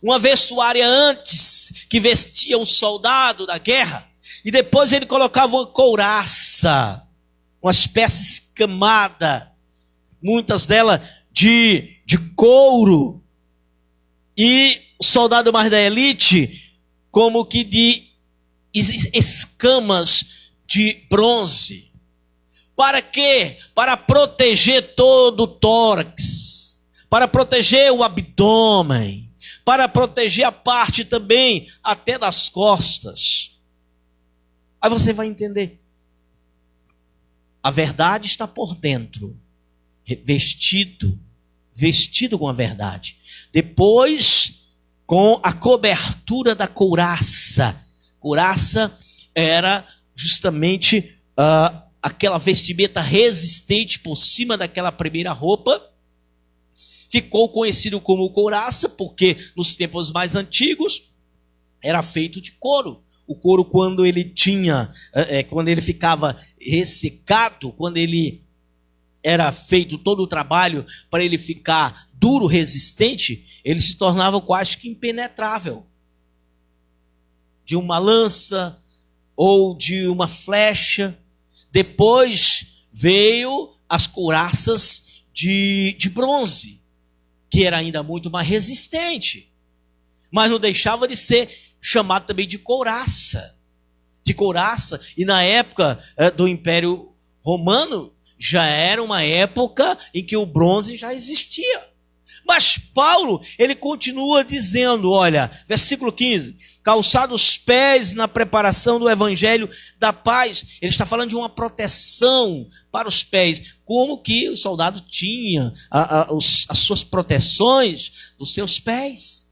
Uma vestuária antes que vestia o soldado da guerra. E depois ele colocava uma couraça. Uma espécie escamada. Muitas delas de couro. E o soldado mais da elite, como que de escamas de bronze. Para quê? Para proteger todo o tórax, para proteger o abdômen, para proteger a parte também até das costas. Aí você vai entender. A verdade está por dentro, vestido com a verdade. Depois, com a cobertura da couraça. Couraça era justamente aquela vestimenta resistente por cima daquela primeira roupa. Ficou conhecido como couraça, porque nos tempos mais antigos era feito de couro. O couro, quando ele quando ele ficava ressecado, quando ele era feito todo o trabalho para ele ficar duro, resistente, ele se tornava quase que impenetrável. De uma lança ou de uma flecha. Depois veio as couraças de bronze, que era ainda muito mais resistente. Mas não deixava de ser chamado também de couraça. De couraça. E na época do Império Romano, já era uma época em que o bronze já existia. Mas Paulo, ele continua dizendo, olha, versículo 15, calçados os pés na preparação do evangelho da paz. Ele está falando de uma proteção para os pés, como que o soldado tinha as suas proteções dos seus pés.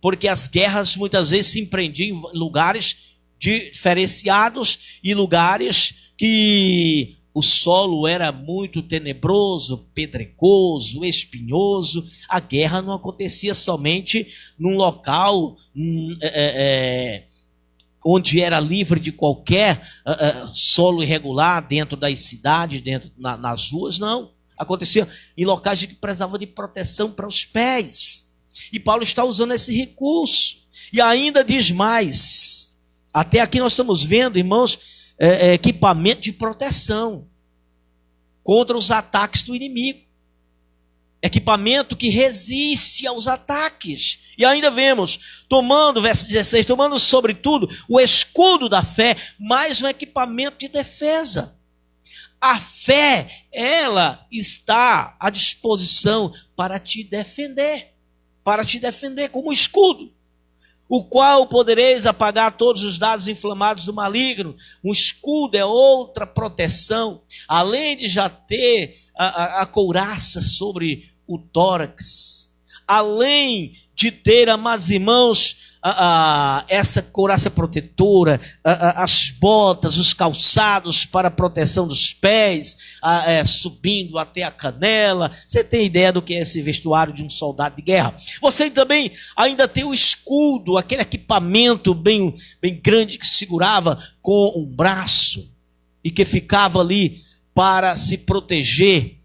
Porque as guerras muitas vezes se empreendiam em lugares diferenciados e lugares que o solo era muito tenebroso, pedregoso, espinhoso. A guerra não acontecia somente num local onde era livre de qualquer solo irregular, dentro das cidades, nas ruas, não. Acontecia em locais que precisavam de proteção para os pés. E Paulo está usando esse recurso. E ainda diz mais. Até aqui nós estamos vendo, irmãos, equipamento de proteção contra os ataques do inimigo. Equipamento que resiste aos ataques. E ainda vemos, verso 16, tomando sobretudo o escudo da fé, mais um equipamento de defesa. A fé, ela está à disposição para te defender como escudo, o qual podereis apagar todos os dardos inflamados do maligno. Um escudo é outra proteção, além de já ter a couraça sobre o tórax, além de ter, amados irmãos, essa couraça protetora, as botas, os calçados para a proteção dos pés, subindo até a canela. Você tem ideia do que é esse vestuário de um soldado de guerra? Você também ainda tem o escudo, aquele equipamento bem grande que segurava com um braço e que ficava ali para se proteger,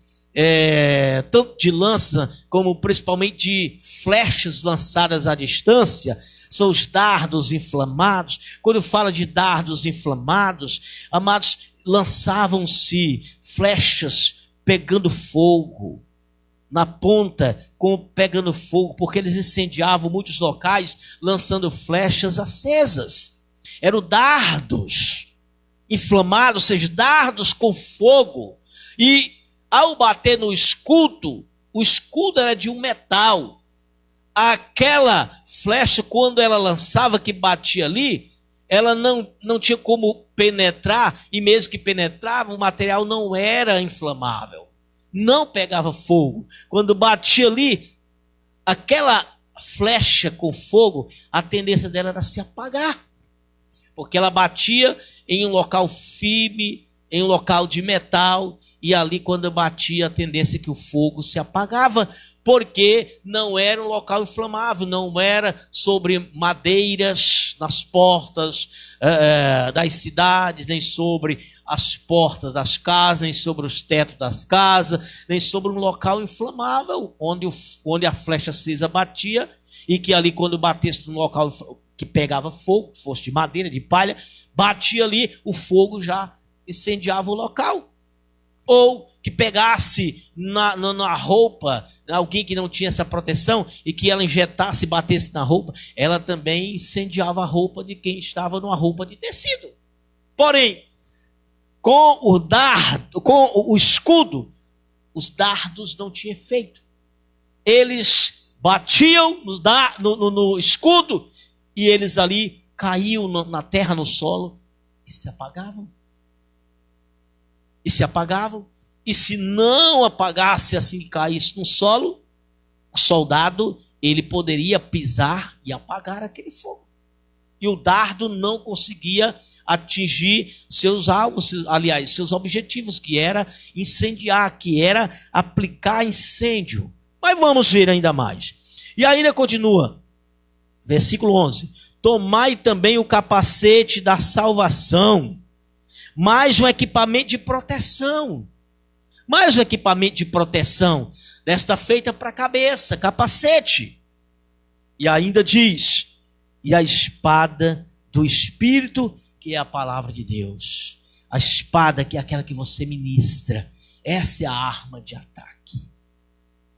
tanto de lança como principalmente de flechas lançadas à distância. São os dardos inflamados. Quando fala de dardos inflamados, amados, lançavam-se flechas pegando fogo na ponta, pegando fogo, porque eles incendiavam muitos locais lançando flechas acesas. Eram dardos inflamados, ou seja, dardos com fogo. E ao bater no escudo, o escudo era de um metal. Aquela flecha, quando ela lançava, que batia ali, ela não tinha como penetrar, e mesmo que penetrava, o material não era inflamável, não pegava fogo. Quando batia ali, aquela flecha com fogo, a tendência dela era se apagar, porque ela batia em um local firme, em um local de metal, e ali quando batia, a tendência é que o fogo se apagava, porque não era um local inflamável, não era sobre madeiras nas portas das cidades, nem sobre as portas das casas, nem sobre os tetos das casas, nem sobre um local inflamável, onde a flecha acesa batia, e que ali quando batesse num local que pegava fogo, fosse de madeira, de palha, batia ali, o fogo já incendiava o local. Ou que pegasse na roupa, alguém que não tinha essa proteção, e que ela injetasse e batesse na roupa, ela também incendiava a roupa de quem estava numa roupa de tecido. Porém, com o escudo, os dardos não tinham efeito. Eles batiam no escudo, e eles ali caíam na terra, no solo, e se apagavam. E se não apagasse assim e caísse no solo, o soldado, ele poderia pisar e apagar aquele fogo. E o dardo não conseguia atingir seus alvos, aliás, seus objetivos, que era incendiar, que era aplicar incêndio. Mas vamos ver ainda mais. E ainda continua, versículo 11. Tomai também o capacete da salvação, mais um equipamento de proteção. Mais um equipamento de proteção. Desta feita para a cabeça, capacete. E ainda diz, e a espada do Espírito, que é a palavra de Deus. A espada, que é aquela que você ministra. Essa é a arma de ataque.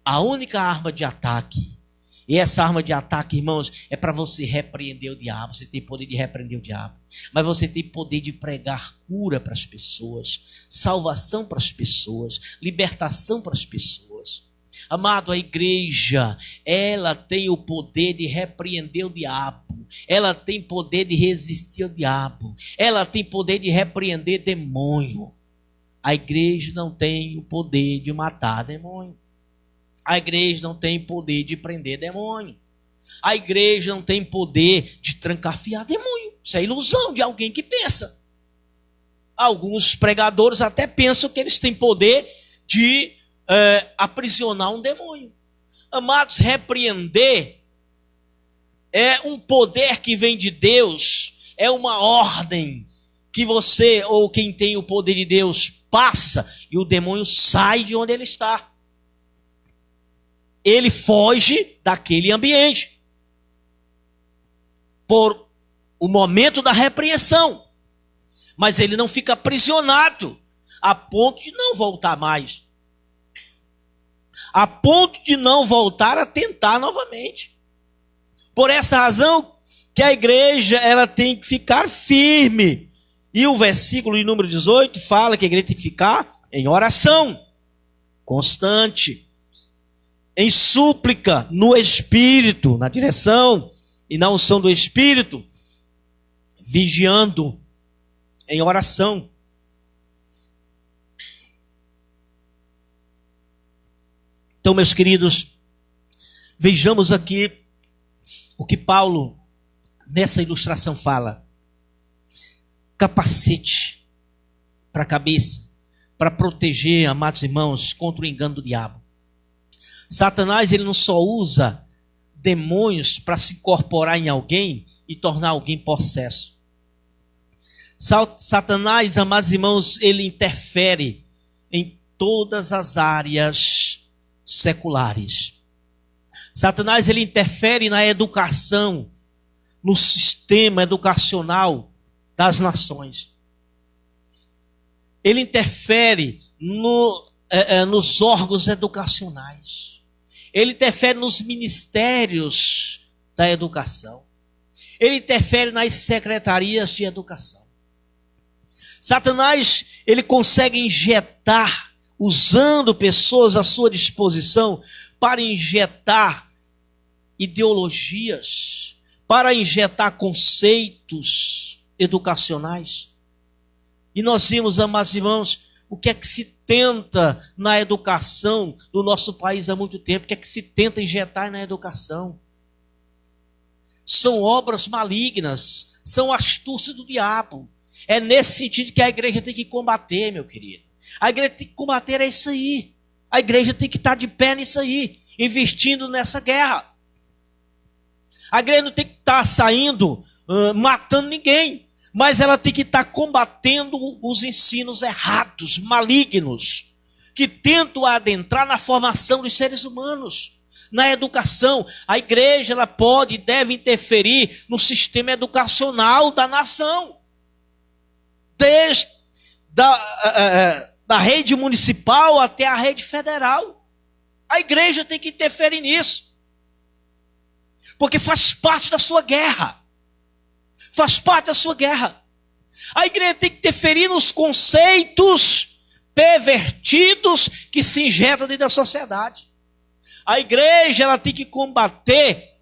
A única arma de ataque. E essa arma de ataque, irmãos, é para você repreender o diabo. Você tem poder de repreender o diabo. Mas você tem poder de pregar cura para as pessoas, salvação para as pessoas, libertação para as pessoas. Amado, a igreja, ela tem o poder de repreender o diabo. Ela tem poder de resistir ao diabo. Ela tem poder de repreender demônio. A igreja não tem o poder de matar demônio. A igreja não tem poder de prender demônio. A igreja não tem poder de trancafiar demônio. Isso é ilusão de alguém que pensa. alguns pregadores até pensam que eles têm poder de aprisionar um demônio. Amados, repreender é um poder que vem de Deus, é uma ordem que você ou quem tem o poder de Deus passa e o demônio sai de onde ele está. Ele foge daquele ambiente por o momento da repreensão, mas ele não fica aprisionado a ponto de não voltar mais, a ponto de não voltar a tentar novamente. Por essa razão que a igreja ela tem que ficar firme. E o versículo de número 18 fala que a igreja tem que ficar em oração constante, em súplica no Espírito, na direção e na unção do Espírito, vigiando em oração. Então, meus queridos, vejamos aqui o que Paulo, nessa ilustração, fala. Capacete para a cabeça, para proteger, amados irmãos, contra o engano do diabo. Satanás, ele não só usa demônios para se incorporar em alguém e tornar alguém possesso. Satanás, amados irmãos, ele interfere em todas as áreas seculares. Satanás, ele interfere na educação, no sistema educacional das nações. Ele interfere nos órgãos educacionais. Ele interfere nos ministérios da educação. Ele interfere nas secretarias de educação. Satanás, ele consegue injetar, usando pessoas à sua disposição, para injetar ideologias, para injetar conceitos educacionais. E nós vimos, amados irmãos, o que é que se tenta na educação do nosso país há muito tempo, o que é que se tenta injetar na educação. São obras malignas, são astúcias do diabo. É nesse sentido que a igreja tem que combater, meu querido. A igreja tem que combater isso aí. A igreja tem que estar de pé nisso aí, investindo nessa guerra. A igreja não tem que estar saindo, matando ninguém, mas ela tem que estar combatendo os ensinos errados, malignos, que tentam adentrar na formação dos seres humanos, na educação. A igreja ela pode e deve interferir no sistema educacional da nação, desde da rede municipal até a rede federal. A igreja tem que interferir nisso, porque faz parte da sua guerra. Faz parte da sua guerra. A igreja tem que interferir nos conceitos pervertidos que se injetam dentro da sociedade. A igreja ela tem que combater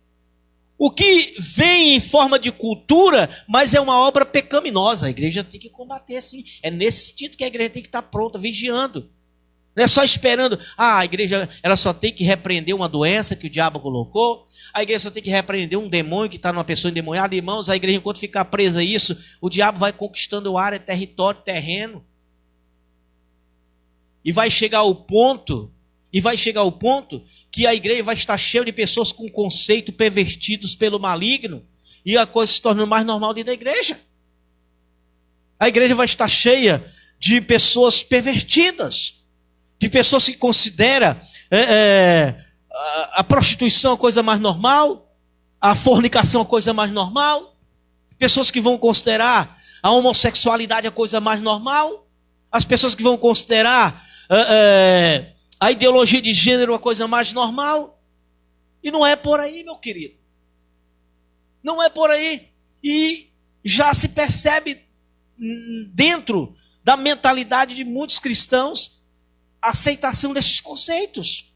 o que vem em forma de cultura, mas é uma obra pecaminosa. A igreja tem que combater, sim. É nesse sentido que a igreja tem que estar pronta, vigiando. Não é só esperando, a igreja ela só tem que repreender uma doença que o diabo colocou, a igreja só tem que repreender um demônio que está numa pessoa endemoniada. Irmãos, a igreja, enquanto ficar presa a isso, o diabo vai conquistando área, território, terreno. E vai chegar ao ponto que a igreja vai estar cheia de pessoas com conceito pervertidos pelo maligno, e a coisa se tornando mais normal dentro da igreja. A igreja vai estar cheia de pessoas pervertidas, de pessoas que consideram a prostituição a coisa mais normal, a fornicação a coisa mais normal, pessoas que vão considerar a homossexualidade a coisa mais normal, as pessoas que vão considerar a ideologia de gênero a coisa mais normal. E não é por aí, meu querido. Não é por aí. E já se percebe dentro da mentalidade de muitos cristãos a aceitação desses conceitos.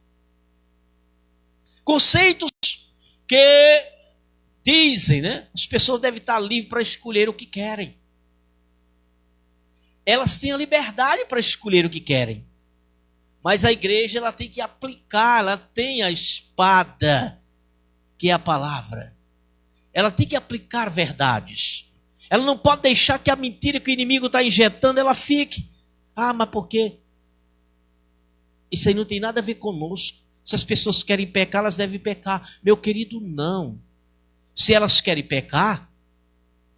Conceitos que dizem, né? As pessoas devem estar livres para escolher o que querem. Elas têm a liberdade para escolher o que querem. Mas a igreja ela tem que aplicar, ela tem a espada, que é a palavra. Ela tem que aplicar verdades. Ela não pode deixar que a mentira que o inimigo está injetando, ela fique. Ah, mas por quê? Isso aí não tem nada a ver conosco. Se as pessoas querem pecar, elas devem pecar. Meu querido, não. Se elas querem pecar,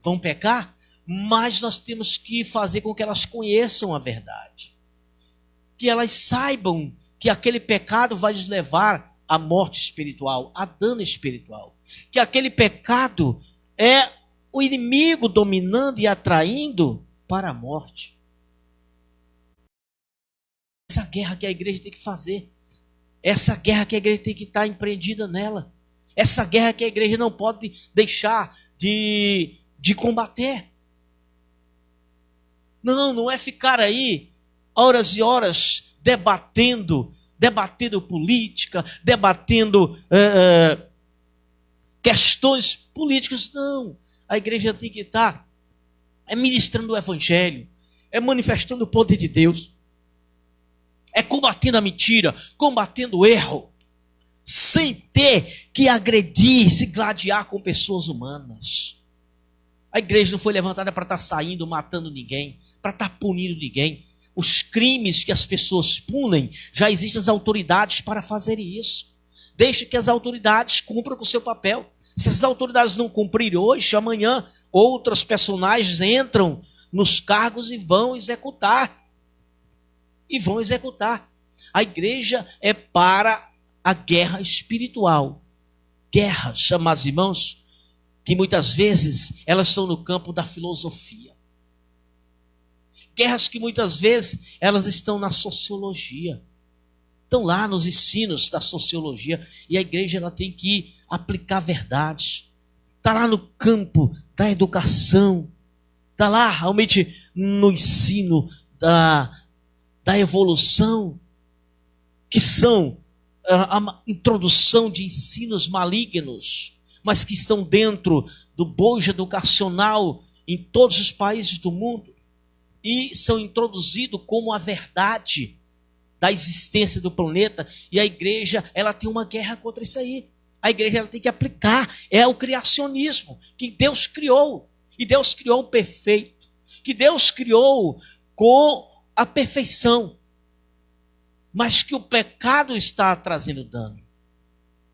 vão pecar, mas nós temos que fazer com que elas conheçam a verdade. Que elas saibam que aquele pecado vai nos levar à morte espiritual, a dano espiritual. Que aquele pecado é o inimigo dominando e atraindo para a morte. Essa guerra que a igreja tem que fazer. Essa guerra que a igreja tem que estar empreendida nela. Essa guerra que a igreja não pode deixar de combater. Não é ficar aí horas e horas debatendo política, debatendo questões políticas. Não. A igreja tem que estar ministrando o evangelho, manifestando o poder de Deus, combatendo a mentira, combatendo o erro, sem ter que agredir, se gladiar com pessoas humanas. A igreja não foi levantada para estar saindo, matando ninguém, para estar punindo ninguém. Os crimes que as pessoas punem, já existem as autoridades para fazerem isso. Deixe que as autoridades cumpram com o seu papel. Se as autoridades não cumprirem hoje, amanhã outros personagens entram nos cargos e vão executar. A igreja é para a guerra espiritual. Guerras, amados irmãos, que muitas vezes elas estão no campo da filosofia. Guerras que muitas vezes elas estão na sociologia. Estão lá nos ensinos da sociologia. E a igreja ela tem que aplicar verdades. Está lá no campo da educação. Está lá realmente no ensino da evolução, que são a introdução de ensinos malignos, mas que estão dentro do bojo educacional em todos os países do mundo e são introduzidos como a verdade da existência do planeta. E a igreja ela tem uma guerra contra isso aí. A igreja ela tem que aplicar, o criacionismo que Deus criou, e Deus criou o perfeito, que Deus criou com a perfeição, mas que o pecado está trazendo dano.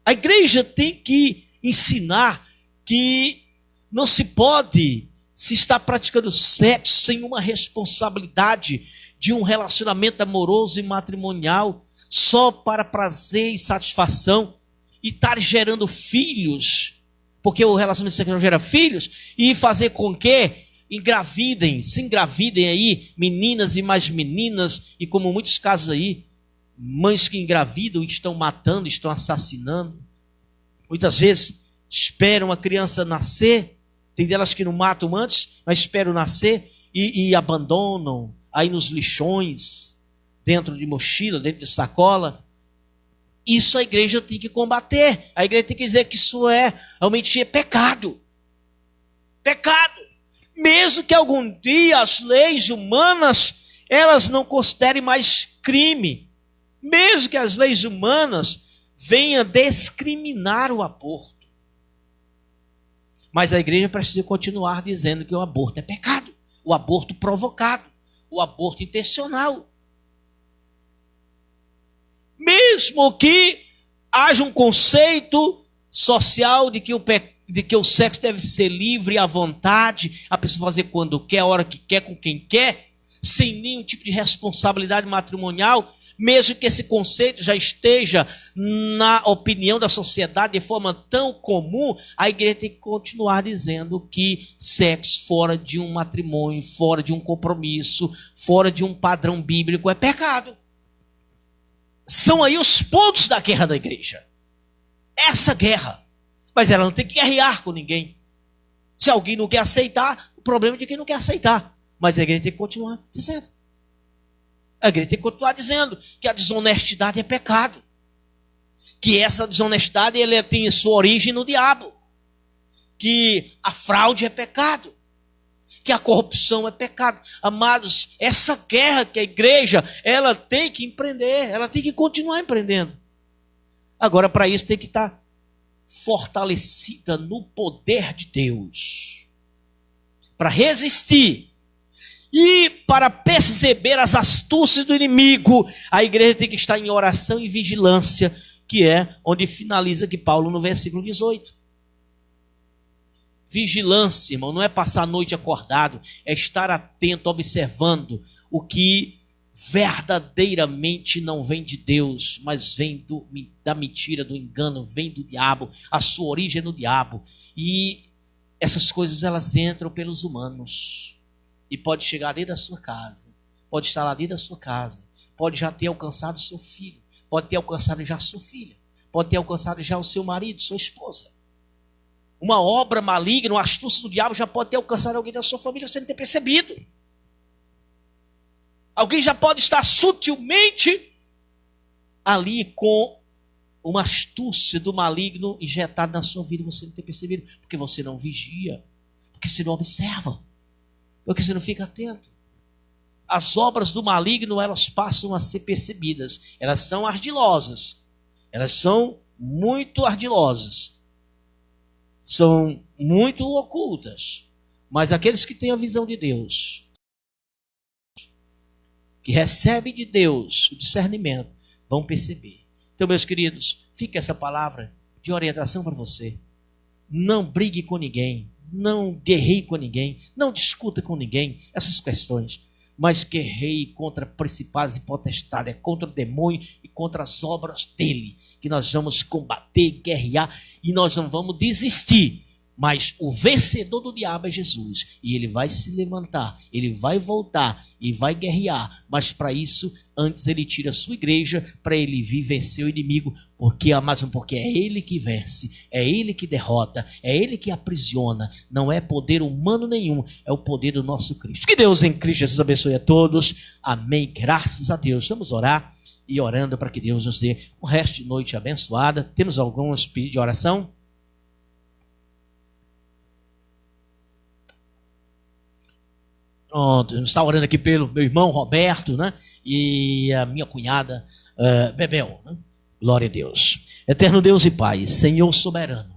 A igreja tem que ensinar que não se pode se estar praticando sexo sem uma responsabilidade de um relacionamento amoroso e matrimonial só para prazer e satisfação, e estar gerando filhos, porque o relacionamento sexual gera filhos, e fazer com que se engravidem aí meninas e mais meninas, e como muitos casos aí, mães que engravidam e estão matando, estão assassinando. Muitas vezes esperam a criança nascer, tem delas que não matam antes, mas esperam nascer e abandonam aí nos lixões, dentro de mochila, dentro de sacola. Isso a igreja tem que combater. A igreja tem que dizer que isso realmente é pecado. Pecado. Mesmo que algum dia as leis humanas, elas não considerem mais crime. Mesmo que as leis humanas venham discriminar o aborto. Mas a igreja precisa continuar dizendo que o aborto é pecado. O aborto provocado. O aborto intencional. Mesmo que haja um conceito social de que o sexo deve ser livre à vontade, a pessoa fazer quando quer, a hora que quer, com quem quer, sem nenhum tipo de responsabilidade matrimonial, mesmo que esse conceito já esteja na opinião da sociedade de forma tão comum, a igreja tem que continuar dizendo que sexo fora de um matrimônio, fora de um compromisso, fora de um padrão bíblico é pecado. São aí os pontos da guerra da igreja. Essa guerra. Mas ela não tem que guerrear com ninguém. Se alguém não quer aceitar, o problema é de quem não quer aceitar. Mas a igreja tem que continuar dizendo. A igreja tem que continuar dizendo que a desonestidade é pecado. Que essa desonestidade ela tem sua origem no diabo. Que a fraude é pecado. Que a corrupção é pecado. Amados, essa guerra que a igreja ela tem que empreender, ela tem que continuar empreendendo. Agora, para isso, tem que estar fortalecida no poder de Deus. para resistir e para perceber as astúcias do inimigo, a igreja tem que estar em oração e vigilância, que é onde finaliza aqui Paulo no versículo 18. Vigilância, irmão, não é passar a noite acordado, é estar atento, observando o que verdadeiramente não vem de Deus, mas vem da mentira, do engano, vem do diabo, a sua origem é no diabo. E essas coisas elas entram pelos humanos e pode chegar dentro da sua casa, pode estar lá dentro da sua casa, pode já ter alcançado seu filho, pode ter alcançado já sua filha, pode ter alcançado já o seu marido, sua esposa. Uma obra maligna, uma astúcia do diabo já pode ter alcançado alguém da sua família sem ter percebido. Alguém já pode estar sutilmente ali com uma astúcia do maligno injetada na sua vida e você não ter percebido, porque você não vigia, porque você não observa, porque você não fica atento. As obras do maligno, elas passam a ser percebidas. Elas são ardilosas. Elas são muito ardilosas. São muito ocultas. Mas aqueles que têm a visão de Deus, que recebem de Deus o discernimento, vão perceber. Então, meus queridos, fica essa palavra de orientação para você. Não brigue com ninguém. Não guerreie com ninguém. Não discuta com ninguém essas questões. Mas guerreie contra principados e potestades, contra o demônio e contra as obras dele, que nós vamos combater, guerrear, e nós não vamos desistir. Mas o vencedor do diabo é Jesus, e ele vai se levantar, ele vai voltar e vai guerrear, mas para isso, antes ele tira a sua igreja, para ele vir vencer o inimigo, porque é ele que vence, é ele que derrota, é ele que aprisiona, não é poder humano nenhum, é o poder do nosso Cristo. Que Deus em Cristo Jesus abençoe a todos, amém, graças a Deus. Vamos orar e orando para que Deus nos dê um resto de noite abençoada. Temos alguns pedidos de oração? Pronto, está orando aqui pelo meu irmão Roberto, né? E a minha cunhada Bebel, né? Glória a Deus. Eterno Deus e Pai, Senhor soberano,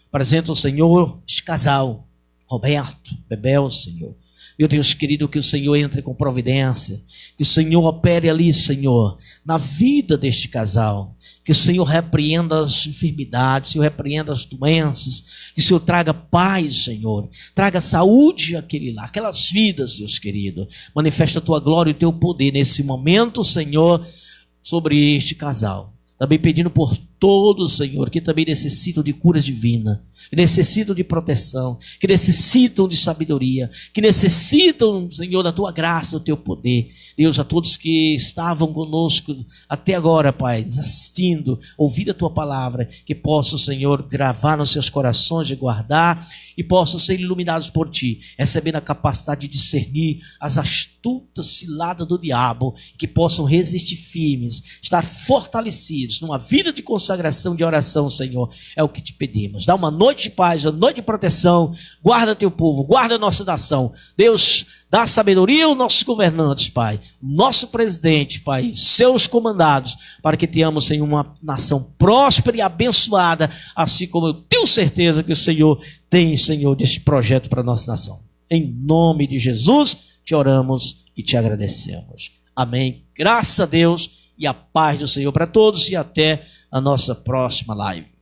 apresento ao Senhor este casal, Roberto, Bebel, Senhor. Meu Deus querido, que o Senhor entre com providência, que o Senhor opere ali, Senhor, na vida deste casal, que o Senhor repreenda as enfermidades, que o Senhor repreenda as doenças, que o Senhor traga paz, Senhor, traga saúde àquele lá, aquelas vidas, Deus querido. Manifesta a tua glória e o teu poder nesse momento, Senhor, sobre este casal. Também pedindo por todos, Senhor, que também necessitam de cura divina, que necessitam de proteção, que necessitam de sabedoria, que necessitam, Senhor, da tua graça, do teu poder. Deus, a todos que estavam conosco até agora, Pai, nos assistindo, ouvindo a tua palavra, que possam, Senhor, gravar nos seus corações e guardar, e possam ser iluminados por ti, recebendo a capacidade de discernir as astutas ciladas do diabo, que possam resistir firmes, estar fortalecidos numa vida de consagração, de oração, Senhor. É o que te pedimos. Dá uma noite de paz, uma noite de proteção. Guarda teu povo, guarda a nossa nação. Deus, dá sabedoria aos nossos governantes, Pai. Nosso presidente, Pai. Seus comandados, para que tenhamos, Senhor, uma nação próspera e abençoada, assim como eu tenho certeza que o Senhor tem, Senhor, deste projeto para a nossa nação. Em nome de Jesus, te oramos e te agradecemos. Amém. Graças a Deus e a paz do Senhor para todos e até a nossa próxima live.